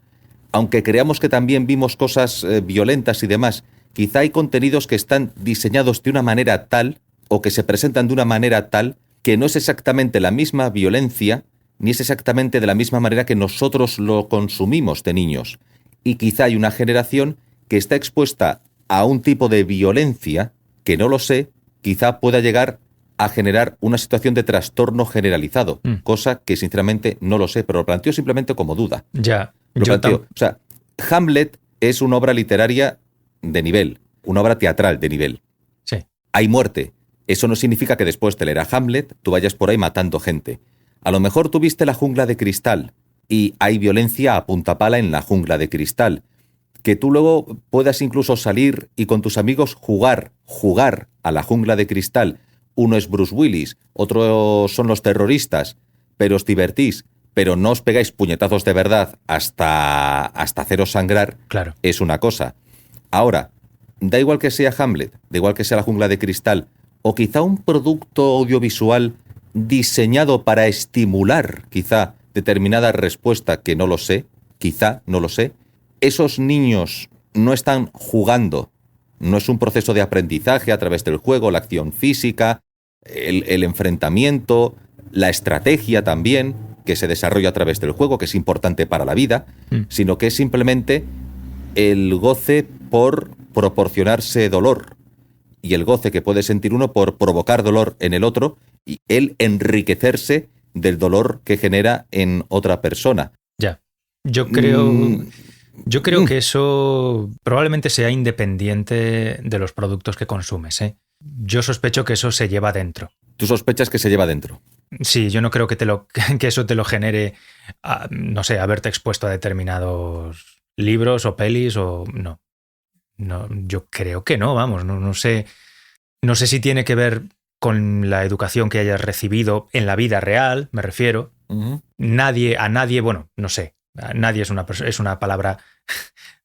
aunque creamos que también vimos cosas violentas y demás, quizá hay contenidos que están diseñados de una manera tal, o que se presentan de una manera tal, que no es exactamente la misma violencia, ni es exactamente de la misma manera que nosotros lo consumimos de niños. Y quizá hay una generación que está expuesta a un tipo de violencia, que no lo sé, quizá pueda llegar a generar una situación de trastorno generalizado, cosa que sinceramente no lo sé, pero lo planteo simplemente como duda. Ya. Lo planteo. O sea, Hamlet es una obra literaria de nivel, una obra teatral de nivel. Sí. Hay muerte. Eso no significa que después de leer a Hamlet tú vayas por ahí matando gente. A lo mejor tú viste La jungla de cristal y hay violencia a punta pala en La jungla de cristal. Que tú luego puedas incluso salir y con tus amigos jugar a La jungla de cristal. Uno es Bruce Willis, otro son los terroristas, pero os divertís, pero no os pegáis puñetazos de verdad hasta haceros sangrar, Claro. es una cosa. Ahora, da igual que sea Hamlet, da igual que sea La jungla de cristal, o quizá un producto audiovisual diseñado para estimular quizá determinada respuesta que no lo sé, quizá, no lo sé, esos niños no están jugando, no es un proceso de aprendizaje a través del juego, la acción física, el enfrentamiento, la estrategia también, que se desarrolla a través del juego, que es importante para la vida, sino que es simplemente el goce por proporcionarse dolor y el goce que puede sentir uno por provocar dolor en el otro y el enriquecerse del dolor que genera en otra persona. Ya. Yo creo que eso probablemente sea independiente de los productos que consumes, ¿eh? Yo sospecho que eso se lleva dentro. ¿Tú sospechas que se lleva dentro? Sí, yo no creo que eso te lo genere, no sé, haberte expuesto a determinados libros o pelis o no. No, yo creo que no, vamos, no sé. No sé si tiene que ver con la educación que hayas recibido en la vida real, me refiero. Ujú. Nadie, bueno, no sé, nadie es una palabra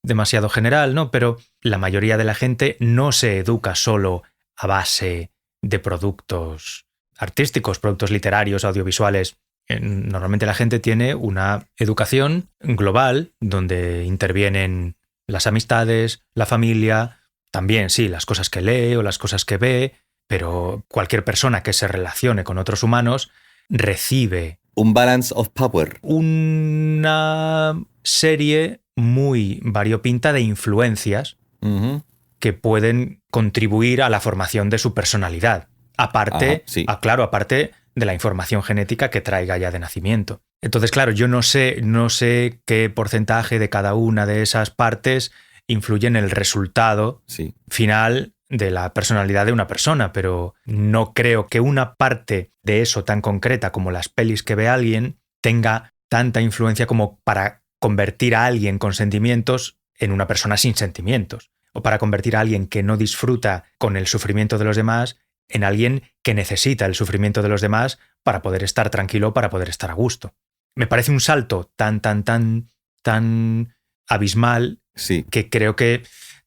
demasiado general, ¿no? Pero la mayoría de la gente no se educa solo a base de productos artísticos, productos literarios, audiovisuales. Normalmente la gente tiene una educación global donde intervienen las amistades, la familia, también, sí, las cosas que lee o las cosas que ve, pero cualquier persona que se relacione con otros humanos recibe Un balance of power. una serie muy variopinta de influencias Ujú. que pueden contribuir a la formación de su personalidad. Aparte, Sí. claro, aparte de la información genética que traiga ya de nacimiento. Entonces, claro, yo no sé qué porcentaje de cada una de esas partes influye en el resultado Sí. final de la personalidad de una persona, pero no creo que una parte de eso tan concreta como las pelis que ve alguien tenga tanta influencia como para convertir a alguien con sentimientos en una persona sin sentimientos, o para convertir a alguien que no disfruta con el sufrimiento de los demás en alguien que necesita el sufrimiento de los demás para poder estar tranquilo, para poder estar a gusto. Me parece un salto tan abismal Sí. que creo que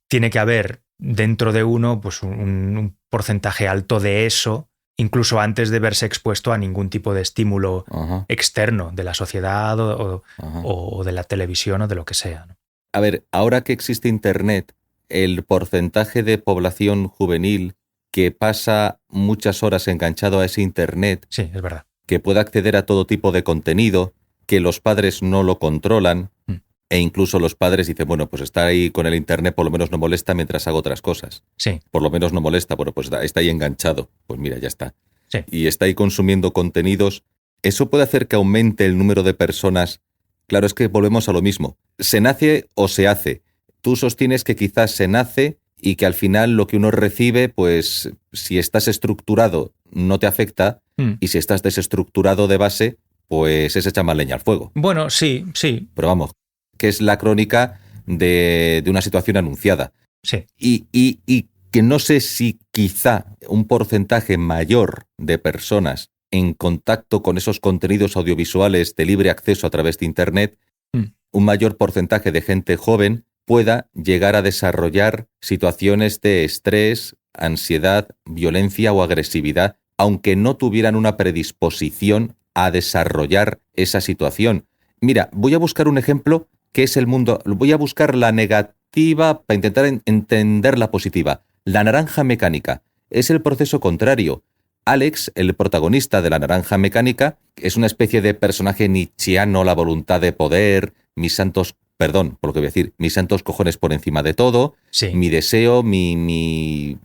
tiene que haber dentro de uno pues un porcentaje alto de eso, incluso antes de verse expuesto a ningún tipo de estímulo Ajá. externo de la sociedad Ajá. o de la televisión o de lo que sea, ¿no? A ver, ahora que existe Internet, el porcentaje de población juvenil que pasa muchas horas enganchado a ese Internet, Sí, es verdad. que puede acceder a todo tipo de contenido, que los padres no lo controlan, e incluso los padres dicen, bueno, pues estar ahí con el Internet por lo menos no molesta mientras hago otras cosas. Sí, Por lo menos no molesta, bueno, pues está ahí enganchado. Pues mira, ya está. Sí. Y está ahí consumiendo contenidos. Eso puede hacer que aumente el número de personas. Claro, es que volvemos a lo mismo. ¿Se nace o se hace? Tú sostienes que quizás se nace y que al final lo que uno recibe, pues si estás estructurado no te afecta, y si estás desestructurado de base, pues es echar más leña al fuego. bueno, sí, Pero vamos, que es la crónica de una situación anunciada. sí. Y que no sé si quizá un porcentaje mayor de personas en contacto con esos contenidos audiovisuales de libre acceso a través de Internet, un mayor porcentaje de gente joven pueda llegar a desarrollar situaciones de estrés, ansiedad, violencia o agresividad, aunque no tuvieran una predisposición a desarrollar esa situación. Mira, voy a buscar un ejemplo que es el mundo, voy a buscar la negativa para intentar entender la positiva. La naranja mecánica es el proceso contrario. Alex, el protagonista de La naranja mecánica, es una especie de personaje nietzscheano, la voluntad de poder, mis santos cojones por encima de todo, Sí. mi deseo, mi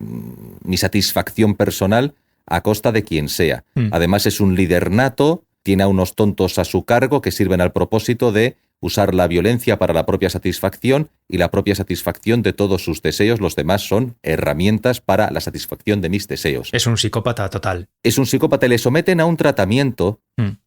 satisfacción personal a costa de quien sea. Además es un líder nato, tiene a unos tontos a su cargo que sirven al propósito de usar la violencia para la propia satisfacción y la propia satisfacción de todos sus deseos. Los demás son herramientas para la satisfacción de mis deseos. Es un psicópata total. Es un psicópata, le someten a un tratamiento.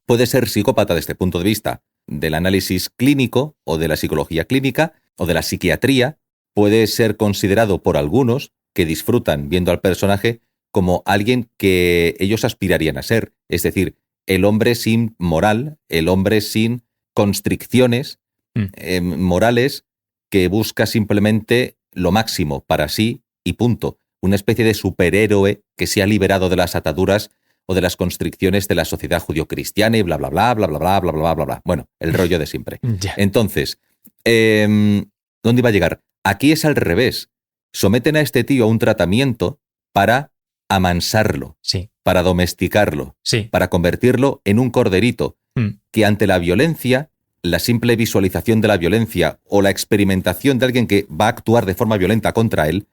Puede ser psicópata desde el punto de vista del análisis clínico o de la psicología clínica o de la psiquiatría. Puede ser considerado por algunos que disfrutan viendo al personaje como alguien que ellos aspirarían a ser. Es decir, el hombre sin moral, el hombre sin constricciones morales, que busca simplemente lo máximo para sí y punto. Una especie de superhéroe que se ha liberado de las ataduras o de las constricciones de la sociedad judio-cristiana y bla, bla, bla, bla, bla, bla, bla, bla, bla, bla. Bueno, el rollo de siempre. Ya. Entonces, ¿dónde iba a llegar? Aquí es al revés. Someten a este tío a un tratamiento para amansarlo, Sí. para domesticarlo, Sí. para convertirlo en un corderito, que ante la violencia, la simple visualización de la violencia o la experimentación de alguien que va a actuar de forma violenta contra él,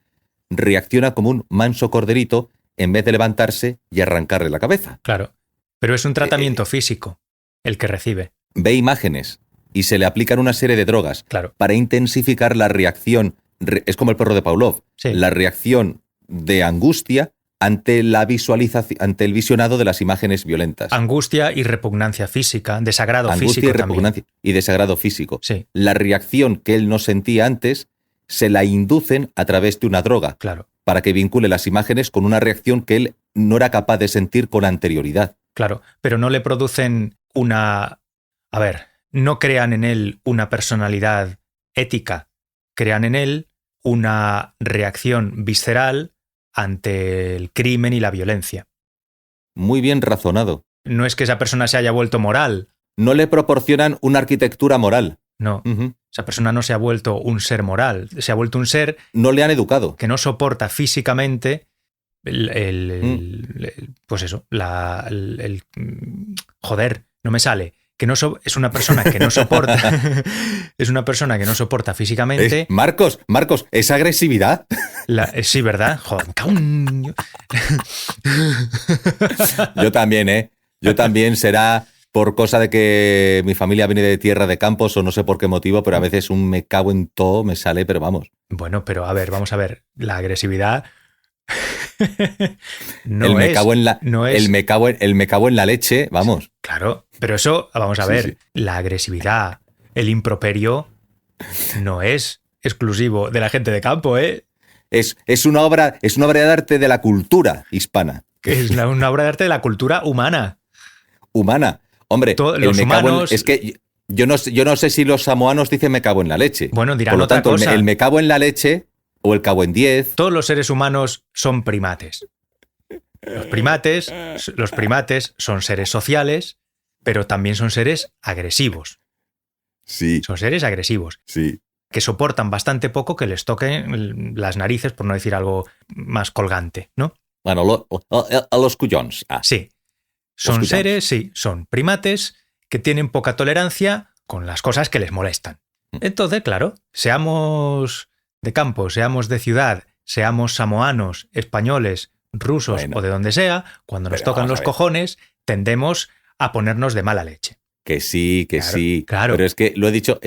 reacciona como un manso corderito en vez de levantarse y arrancarle la cabeza. Claro. Pero es un tratamiento físico el que recibe. Ve imágenes y se le aplican una serie de drogas Claro. para intensificar la reacción. Es como el perro de Pavlov, Sí. la reacción de angustia ante la visualización, ante el visionado de las imágenes violentas. Angustia y repugnancia física, desagrado Angustia físico y repugnancia y desagrado físico. también. Sí. La reacción que él no sentía antes se la inducen a través de una droga Claro, para que vincule las imágenes con una reacción que él no era capaz de sentir con anterioridad. claro. Pero no le producen una... A ver, no crean en él una personalidad ética, crean en él una reacción visceral ante el crimen y la violencia. Muy bien razonado. No es que esa persona se haya vuelto moral, No le proporcionan una arquitectura moral. no. Ujú. Esa persona no se ha vuelto un ser moral, se ha vuelto un ser No le han educado. que no soporta físicamente pues eso, joder, no me sale. Que no es una persona que no soporta. Es una persona que no soporta físicamente. Marcos, ¿es agresividad? Sí, ¿verdad? Joder, me cago en- Yo también, ¿eh? Yo también será por cosa de que mi familia viene de tierra de campos o no sé por qué motivo, pero a veces un me cago en todo me sale, pero vamos. Bueno, pero a ver, vamos a ver. La agresividad. No el me es, cago en la, no es- el me cago en la leche, vamos. Claro, pero eso, vamos a Sí, ver, sí. la agresividad, el improperio, no es exclusivo de la gente de campo, ¿eh? Es una obra de arte de la cultura hispana, Es una obra de arte de la cultura humana. humana. Hombre, Los me cago en- humanos- es que yo no sé si los samoanos dicen me cago en la leche. Bueno, dirán Por lo otra tanto, cosa. el me cago en la leche o el cago en 10. Todos los seres humanos son primates. Los primates son seres sociales, pero también son seres agresivos. Sí, Son seres agresivos, sí. que soportan bastante poco que les toquen las narices, por no decir algo más colgante, ¿no? Bueno, a los cuyons. Ah, Sí. Son Los seres, sí, son primates que tienen poca tolerancia con las cosas que les molestan. Entonces, claro, seamos de campo, seamos de ciudad, seamos samoanos, españoles, rusos Bueno. o de donde sea, cuando nos Pero tocan vamos a los ver. cojones, tendemos a ponernos de mala leche. que sí, que Claro, sí. claro. Pero es que lo he dicho,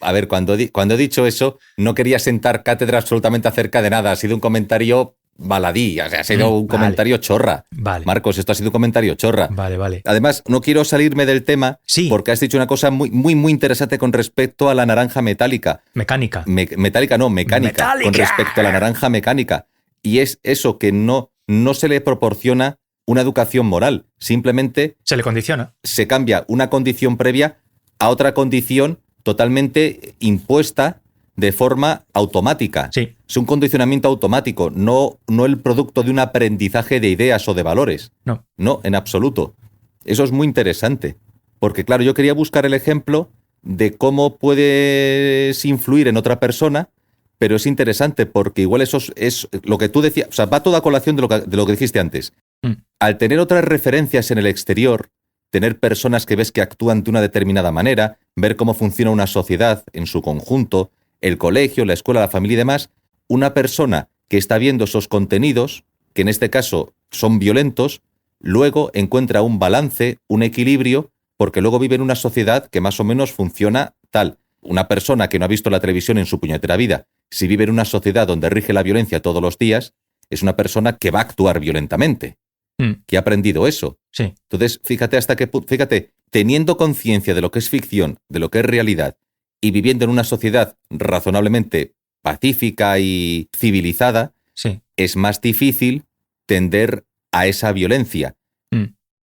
a ver, cuando he dicho eso, no quería sentar cátedra absolutamente acerca de nada. Ha sido un comentario baladí, o sea, ha sido un Vale. comentario chorra. Vale, Marcos, esto ha sido un comentario chorra. vale. Además, no quiero salirme del tema Sí. porque has dicho una cosa muy, muy, muy interesante con respecto a la naranja metálica. Mecánica. Mecánica, ¡Metálica! con respecto a la naranja mecánica. Y es eso, que no se le proporciona una educación moral. Simplemente Se le condiciona. se cambia una condición previa a otra condición totalmente impuesta de forma automática. Sí. Es un condicionamiento automático, no el producto de un aprendizaje de ideas o de valores. No. No, en absoluto. Eso es muy interesante. Porque, claro, yo quería buscar el ejemplo de cómo puedes influir en otra persona, pero es interesante porque igual eso es lo que tú decías, o sea, va toda a colación de lo que dijiste antes. Al tener otras referencias en el exterior, tener personas que ves que actúan de una determinada manera, ver cómo funciona una sociedad en su conjunto, el colegio, la escuela, la familia y demás, una persona que está viendo esos contenidos, que en este caso son violentos, luego encuentra un balance, un equilibrio, porque luego vive en una sociedad que más o menos funciona tal. Una persona que no ha visto la televisión en su puñetera vida, si vive en una sociedad donde rige la violencia todos los días, es una persona que va a actuar violentamente, que ha aprendido eso. Sí. Entonces, fíjate, teniendo conciencia de lo que es ficción, de lo que es realidad, y viviendo en una sociedad razonablemente pacífica y civilizada, Sí. es más difícil tender a esa violencia,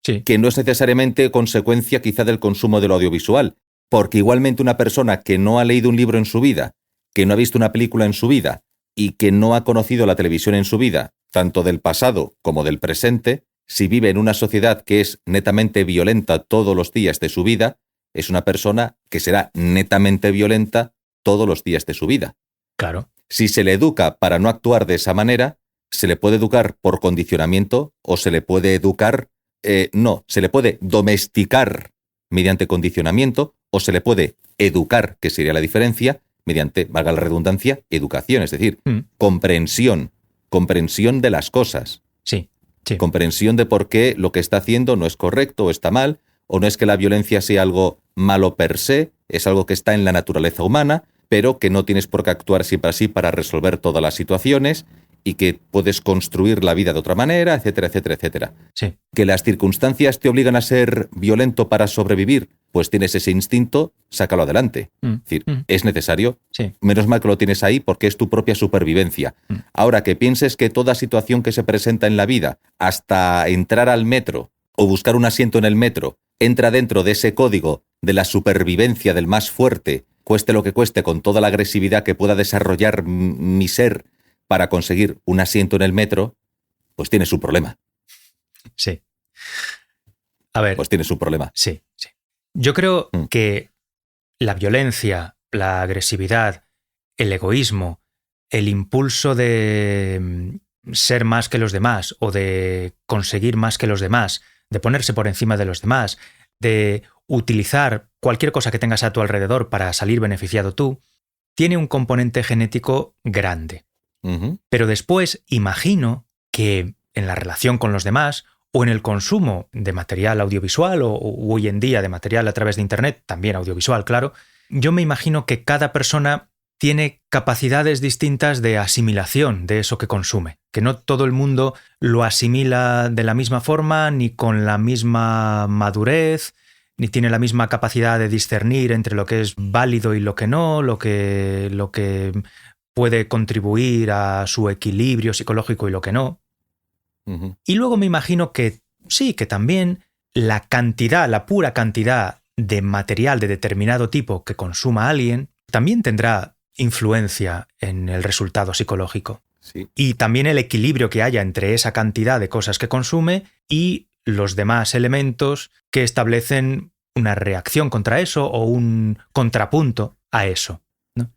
Sí. que no es necesariamente consecuencia quizá del consumo del audiovisual, porque igualmente una persona que no ha leído un libro en su vida, que no ha visto una película en su vida y que no ha conocido la televisión en su vida, tanto del pasado como del presente, si vive en una sociedad que es netamente violenta todos los días de su vida, es una persona que será netamente violenta todos los días de su vida. Claro. Si se le educa para no actuar de esa manera, se le puede educar por condicionamiento o se le puede educar, se le puede domesticar mediante condicionamiento o se le puede educar, que sería la diferencia, mediante, valga la redundancia, educación, es decir, comprensión de las cosas, Sí. Sí. comprensión de por qué lo que está haciendo no es correcto o está mal, o no es que la violencia sea algo malo per se, es algo que está en la naturaleza humana, pero que no tienes por qué actuar siempre así para resolver todas las situaciones y que puedes construir la vida de otra manera, etcétera, etcétera, etcétera. Sí. Que las circunstancias te obligan a ser violento para sobrevivir, pues tienes ese instinto, sácalo adelante. Es decir, es necesario. Sí. Menos mal que lo tienes ahí porque es tu propia supervivencia. Ahora, que pienses que toda situación que se presenta en la vida, hasta entrar al metro o buscar un asiento en el metro, entra dentro de ese código de la supervivencia del más fuerte, cueste lo que cueste, con toda la agresividad que pueda desarrollar mi ser para conseguir un asiento en el metro, pues tiene su problema. Sí. A ver. Pues tiene su problema. Sí, sí. Yo creo que la violencia, la agresividad, el egoísmo, el impulso de ser más que los demás o de conseguir más que los demás, de ponerse por encima de los demás, de utilizar cualquier cosa que tengas a tu alrededor para salir beneficiado tú, tiene un componente genético grande. Pero después imagino que en la relación con los demás o en el consumo de material audiovisual o hoy en día de material a través de Internet, también audiovisual, claro, yo me imagino que cada persona tiene capacidades distintas de asimilación de eso que consume, que no todo el mundo lo asimila de la misma forma, ni con la misma madurez, ni tiene la misma capacidad de discernir entre lo que es válido y lo que no, lo que puede contribuir a su equilibrio psicológico y lo que no. Y luego me imagino que sí, que también la pura cantidad de material de determinado tipo que consuma alguien, también tendrá influencia en el resultado psicológico. Sí. Y también el equilibrio que haya entre esa cantidad de cosas que consume y los demás elementos que establecen una reacción contra eso o un contrapunto a eso, ¿no?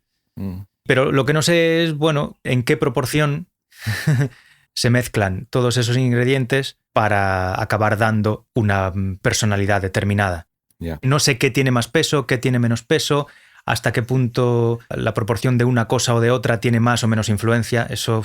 Pero lo que no sé es, bueno, en qué proporción se mezclan todos esos ingredientes para acabar dando una personalidad determinada. Yeah. No sé qué tiene más peso, qué tiene menos peso, hasta qué punto la proporción de una cosa o de otra tiene más o menos influencia. Eso...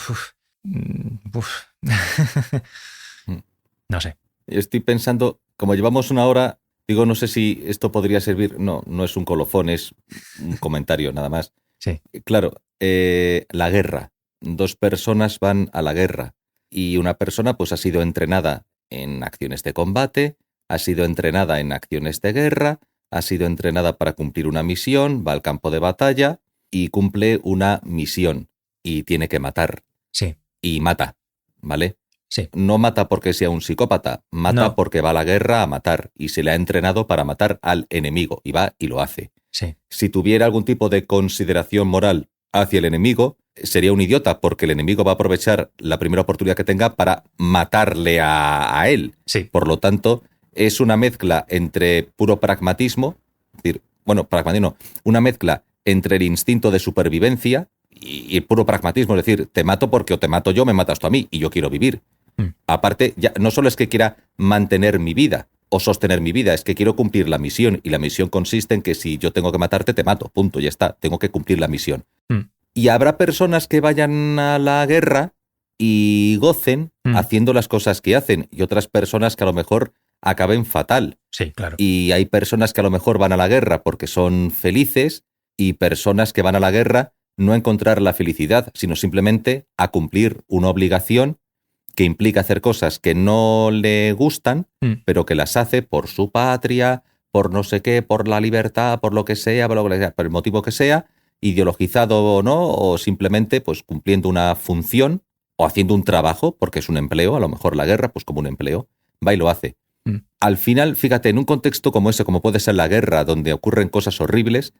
No sé. Estoy pensando, como llevamos una hora, digo, no sé si esto podría servir. No es un colofón, es un comentario nada más. Sí. Claro, la guerra. 2 personas van a la guerra y una persona pues ha sido entrenada en acciones de combate, ha sido entrenada en acciones de guerra, ha sido entrenada para cumplir una misión, va al campo de batalla y cumple una misión y tiene que matar. Sí. Y mata, ¿vale? Sí. No mata porque sea un psicópata, mata porque va a la guerra a matar y se le ha entrenado para matar al enemigo y va y lo hace. Sí. Si tuviera algún tipo de consideración moral hacia el enemigo, sería un idiota porque el enemigo va a aprovechar la primera oportunidad que tenga para matarle a él. Sí. Por lo tanto, es una mezcla entre puro pragmatismo, es decir, pragmatismo, una mezcla entre el instinto de supervivencia y el puro pragmatismo, es decir, te mato porque o te mato yo, me matas tú a mí y yo quiero vivir. Aparte, ya no solo es que quiera mantener mi vida o sostener mi vida, es que quiero cumplir la misión y la misión consiste en que si yo tengo que matarte, te mato, punto, ya está, tengo que cumplir la misión. Y habrá personas que vayan a la guerra y gocen haciendo las cosas que hacen y otras personas que a lo mejor acaben fatal. Sí, claro. Y hay personas que a lo mejor van a la guerra porque son felices y personas que van a la guerra no a encontrar la felicidad, sino simplemente a cumplir una obligación que implica hacer cosas que no le gustan, pero que las hace por su patria, por no sé qué, por la libertad, por lo que sea, por el motivo que sea, ideologizado o no, o simplemente pues cumpliendo una función o haciendo un trabajo, porque es un empleo, a lo mejor la guerra, pues como un empleo, va y lo hace. Al final, fíjate, en un contexto como ese, como puede ser la guerra, donde ocurren cosas horribles,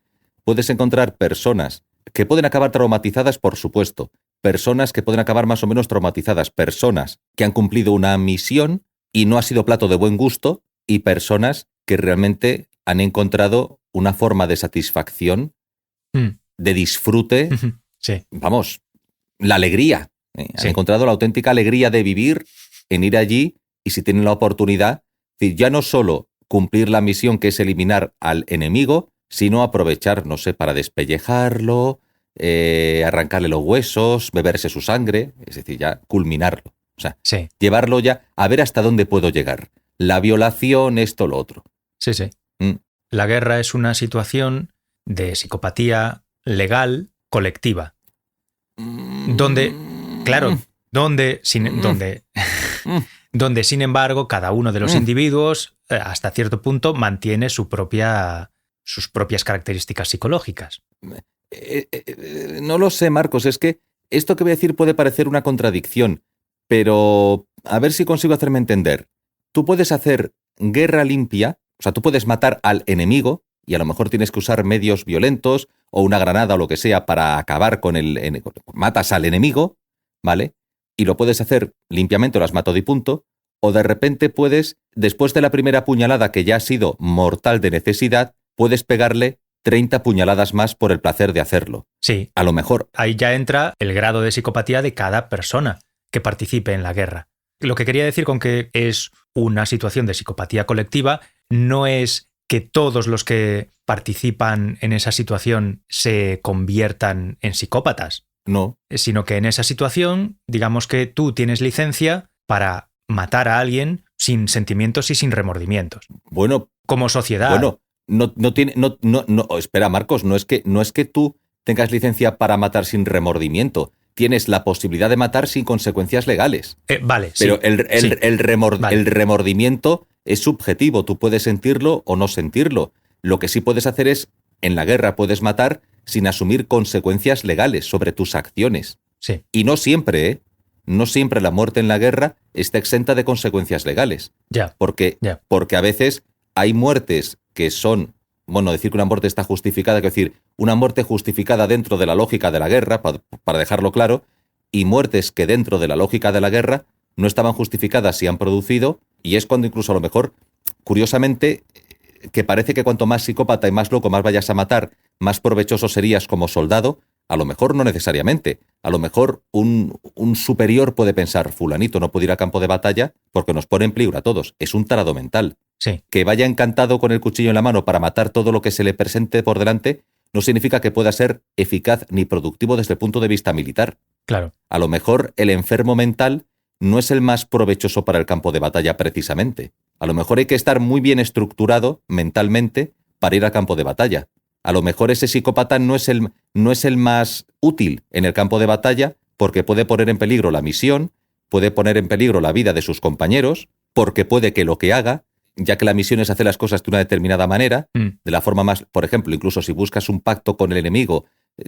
puedes encontrar personas que pueden acabar traumatizadas, por supuesto, personas que pueden acabar más o menos traumatizadas, personas que han cumplido una misión y no ha sido plato de buen gusto, y personas que realmente han encontrado una forma de satisfacción, de disfrute, Sí. Vamos, la alegría. Han encontrado la auténtica alegría de vivir, en ir allí y si tienen la oportunidad, ya no solo cumplir la misión que es eliminar al enemigo, sino aprovechar, no sé, para despellejarlo, arrancarle los huesos, beberse su sangre, es decir, ya culminarlo. O sea, llevarlo ya a ver hasta dónde puedo llegar. La violación, esto, lo otro. Sí. La guerra es una situación de psicopatía legal colectiva. Donde, claro, donde sin embargo, cada uno de los individuos hasta cierto punto mantiene sus propias características psicológicas. No lo sé, Marcos, es que esto que voy a decir puede parecer una contradicción, pero a ver si consigo hacerme entender. Tú puedes hacer guerra limpia, o sea, tú puedes matar al enemigo y a lo mejor tienes que usar medios violentos o una granada o lo que sea para acabar con matas al enemigo, ¿vale? Y lo puedes hacer limpiamente, lo has matado y punto, o de repente puedes, después de la primera puñalada que ya ha sido mortal de necesidad, puedes pegarle 30 puñaladas más por el placer de hacerlo. Sí. A lo mejor. Ahí ya entra el grado de psicopatía de cada persona que participe en la guerra. Lo que quería decir con que es una situación de psicopatía colectiva no es que todos los que participan en esa situación se conviertan en psicópatas. No. Sino que en esa situación, digamos que tú tienes licencia para matar a alguien sin sentimientos y sin remordimientos. Bueno. Como sociedad. Bueno, no tiene. No, espera, Marcos, no es que tú tengas licencia para matar sin remordimiento. Tienes la posibilidad de matar sin consecuencias legales. Vale, pero sí. El remordimiento es subjetivo. Tú puedes sentirlo o no sentirlo. Lo que sí puedes hacer es, en la guerra puedes matar sin asumir consecuencias legales sobre tus acciones. Sí. Y no siempre, ¿eh? No siempre la muerte en la guerra está exenta de consecuencias legales. Ya. Porque a veces hay muertes que son... Bueno, decir que una muerte está justificada, quiero decir, una muerte justificada dentro de la lógica de la guerra, para dejarlo claro, y muertes que dentro de la lógica de la guerra no estaban justificadas y han producido, y es cuando incluso a lo mejor, curiosamente, que parece que cuanto más psicópata y más loco más vayas a matar, más provechoso serías como soldado. A lo mejor no necesariamente. A lo mejor un superior puede pensar, fulanito no puede ir a campo de batalla porque nos pone en peligro a todos. Es un tarado mental. Sí. Que vaya encantado con el cuchillo en la mano para matar todo lo que se le presente por delante no significa que pueda ser eficaz ni productivo desde el punto de vista militar. Claro. A lo mejor el enfermo mental no es el más provechoso para el campo de batalla precisamente. A lo mejor hay que estar muy bien estructurado mentalmente para ir al campo de batalla. A lo mejor ese psicópata no es el más útil en el campo de batalla porque puede poner en peligro la misión, puede poner en peligro la vida de sus compañeros, porque puede que lo que haga, ya que la misión es hacer las cosas de una determinada manera, de la forma más, por ejemplo, incluso si buscas un pacto con el enemigo,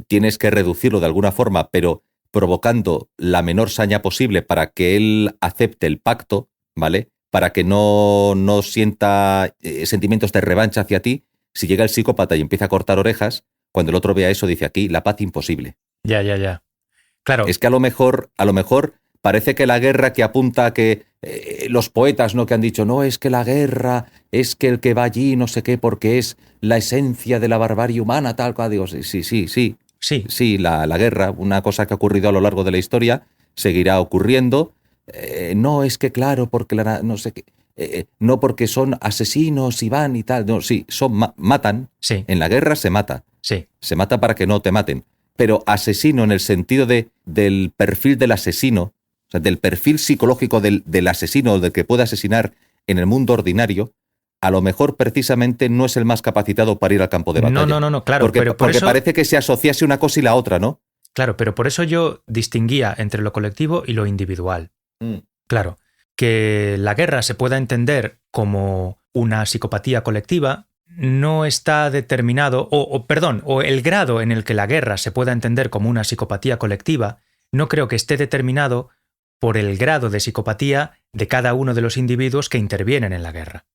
tienes que reducirlo de alguna forma, pero provocando la menor saña posible para que él acepte el pacto, ¿vale? Para que no sienta sentimientos de revancha hacia ti. Si llega el psicópata y empieza a cortar orejas, cuando el otro vea eso dice aquí, la paz imposible. Ya. Claro. Es que a lo mejor parece que la guerra que apunta a que los poetas, ¿no?, que han dicho, no, es que la guerra, es que el que va allí no sé qué, porque es la esencia de la barbarie humana, tal cual. Digo, sí, la guerra, una cosa que ha ocurrido a lo largo de la historia, seguirá ocurriendo. No, es que claro, porque no sé qué. No porque son asesinos y van y tal. No, sí, matan. Sí. En la guerra se mata. Sí. Se mata para que no te maten. Pero asesino en el sentido del perfil del asesino, o sea, del perfil psicológico del asesino, del que puede asesinar en el mundo ordinario, a lo mejor precisamente no es el más capacitado para ir al campo de batalla. No, claro. Porque eso, parece que se asociase una cosa y la otra, ¿no? Claro, pero por eso yo distinguía entre lo colectivo y lo individual. Claro, que la guerra se pueda entender como una psicopatía colectiva no está determinado, o el grado en el que la guerra se pueda entender como una psicopatía colectiva, no creo que esté determinado por el grado de psicopatía de cada uno de los individuos que intervienen en la guerra.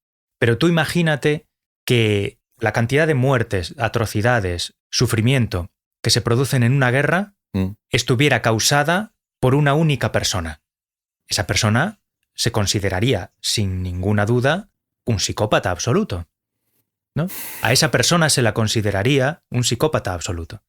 Pero tú imagínate que la cantidad de muertes, atrocidades, sufrimiento que se producen en una guerra estuviera causada por una única persona. Esa persona se consideraría, sin ninguna duda, un psicópata absoluto, ¿no? A esa persona se la consideraría un psicópata absoluto.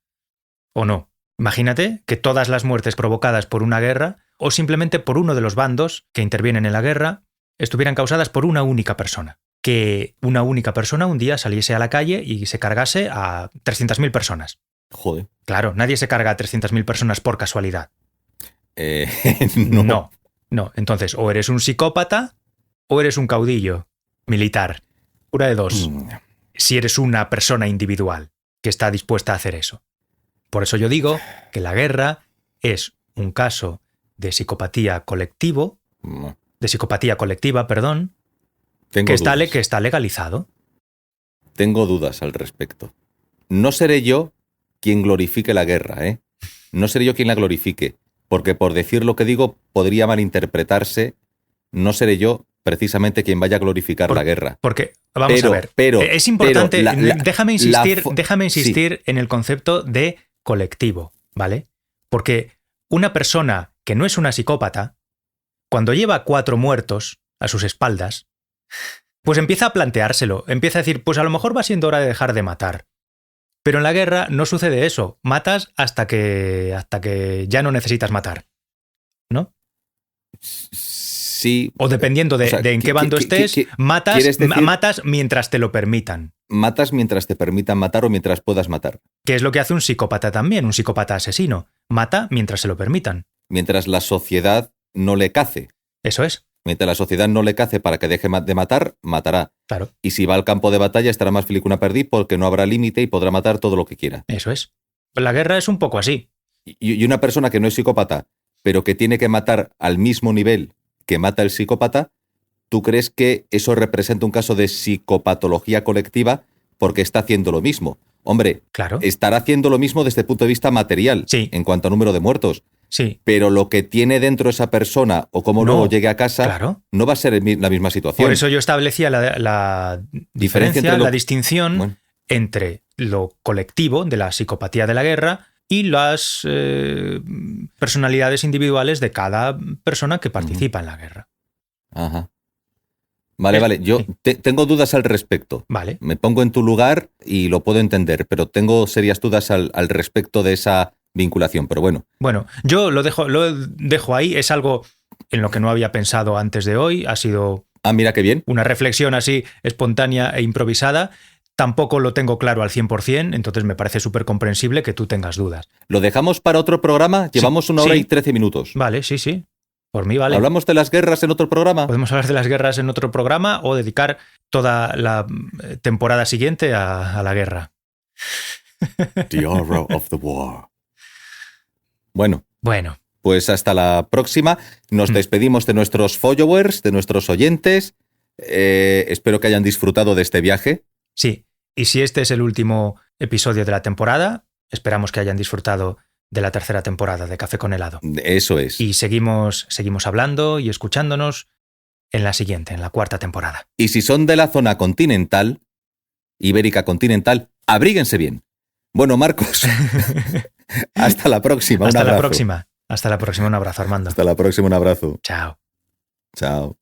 ¿O no? Imagínate que todas las muertes provocadas por una guerra, o simplemente por uno de los bandos que intervienen en la guerra, estuvieran causadas por una única persona. Que una única persona un día saliese a la calle y se cargase a 300.000 personas. Joder. Claro, nadie se carga a 300.000 personas por casualidad. No. No. Entonces, o eres un psicópata o eres un caudillo militar. Una de dos. Si eres una persona individual que está dispuesta a hacer eso. Por eso yo digo que la guerra es un caso de psicopatía colectiva, Tengo que dudas. está legalizado. Tengo dudas al respecto. No seré yo quien glorifique la guerra, ¿eh? No seré yo quien la glorifique, porque por decir lo que digo podría malinterpretarse. No seré yo precisamente quien vaya a glorificar la guerra. Porque, vamos a ver, es importante, déjame insistir en el concepto de colectivo, ¿vale? Porque una persona que no es una psicópata, cuando lleva 4 muertos a sus espaldas, pues empieza a planteárselo, empieza a decir, pues a lo mejor va siendo hora de dejar de matar. Pero en la guerra no sucede eso, matas hasta que ya no necesitas matar, ¿no? Sí. O dependiendo de en qué bando estés, matas mientras te lo permitan. Matas mientras te permitan matar o mientras puedas matar. Que es lo que hace un psicópata también, un psicópata asesino. Mata mientras se lo permitan. Mientras la sociedad no le cace. Eso es. Mientras la sociedad no le cace para que deje de matar, matará. Claro. Y si va al campo de batalla estará más feliz que una perdiz porque no habrá límite y podrá matar todo lo que quiera. Eso es. La guerra es un poco así. Y una persona que no es psicópata, pero que tiene que matar al mismo nivel que mata el psicópata, ¿tú crees que eso representa un caso de psicopatología colectiva porque está haciendo lo mismo? Hombre, claro, estará haciendo lo mismo desde el punto de vista material, sí, en cuanto a número de muertos. Sí. Pero lo que tiene dentro esa persona o cómo luego llegue a casa, claro, no va a ser la misma situación. Por eso yo establecía la diferencia, la distinción entre lo colectivo de la psicopatía de la guerra y las personalidades individuales de cada persona que participa en la guerra. Ajá. Vale. Yo tengo dudas al respecto. Vale. Me pongo en tu lugar y lo puedo entender, pero tengo serias dudas al respecto de esa vinculación, pero bueno. Bueno, yo lo dejo ahí, es algo en lo que no había pensado antes de hoy, ha sido mira qué bien. Una reflexión así espontánea e improvisada. Tampoco lo tengo claro al 100%, entonces me parece súper comprensible que tú tengas dudas. ¿Lo dejamos para otro programa? Llevamos 1 hora y 13 minutos. Vale, sí. Por mí vale. ¿Hablamos de las guerras en otro programa? Podemos hablar de las guerras en otro programa o dedicar toda la temporada siguiente a la guerra. The horror of the war. Bueno. Pues hasta la próxima. Nos despedimos de nuestros followers, de nuestros oyentes. Espero que hayan disfrutado de este viaje. Sí, y si este es el último episodio de la temporada, esperamos que hayan disfrutado de la 3ª temporada de Café con Helado. Eso es. Y seguimos hablando y escuchándonos en la siguiente, en la 4ª temporada. Y si son de la zona continental, ibérica continental, abríguense bien. Bueno, Marcos, hasta la próxima. Hasta la próxima, un abrazo, Armando. Hasta la próxima, un abrazo. Chao. Chao.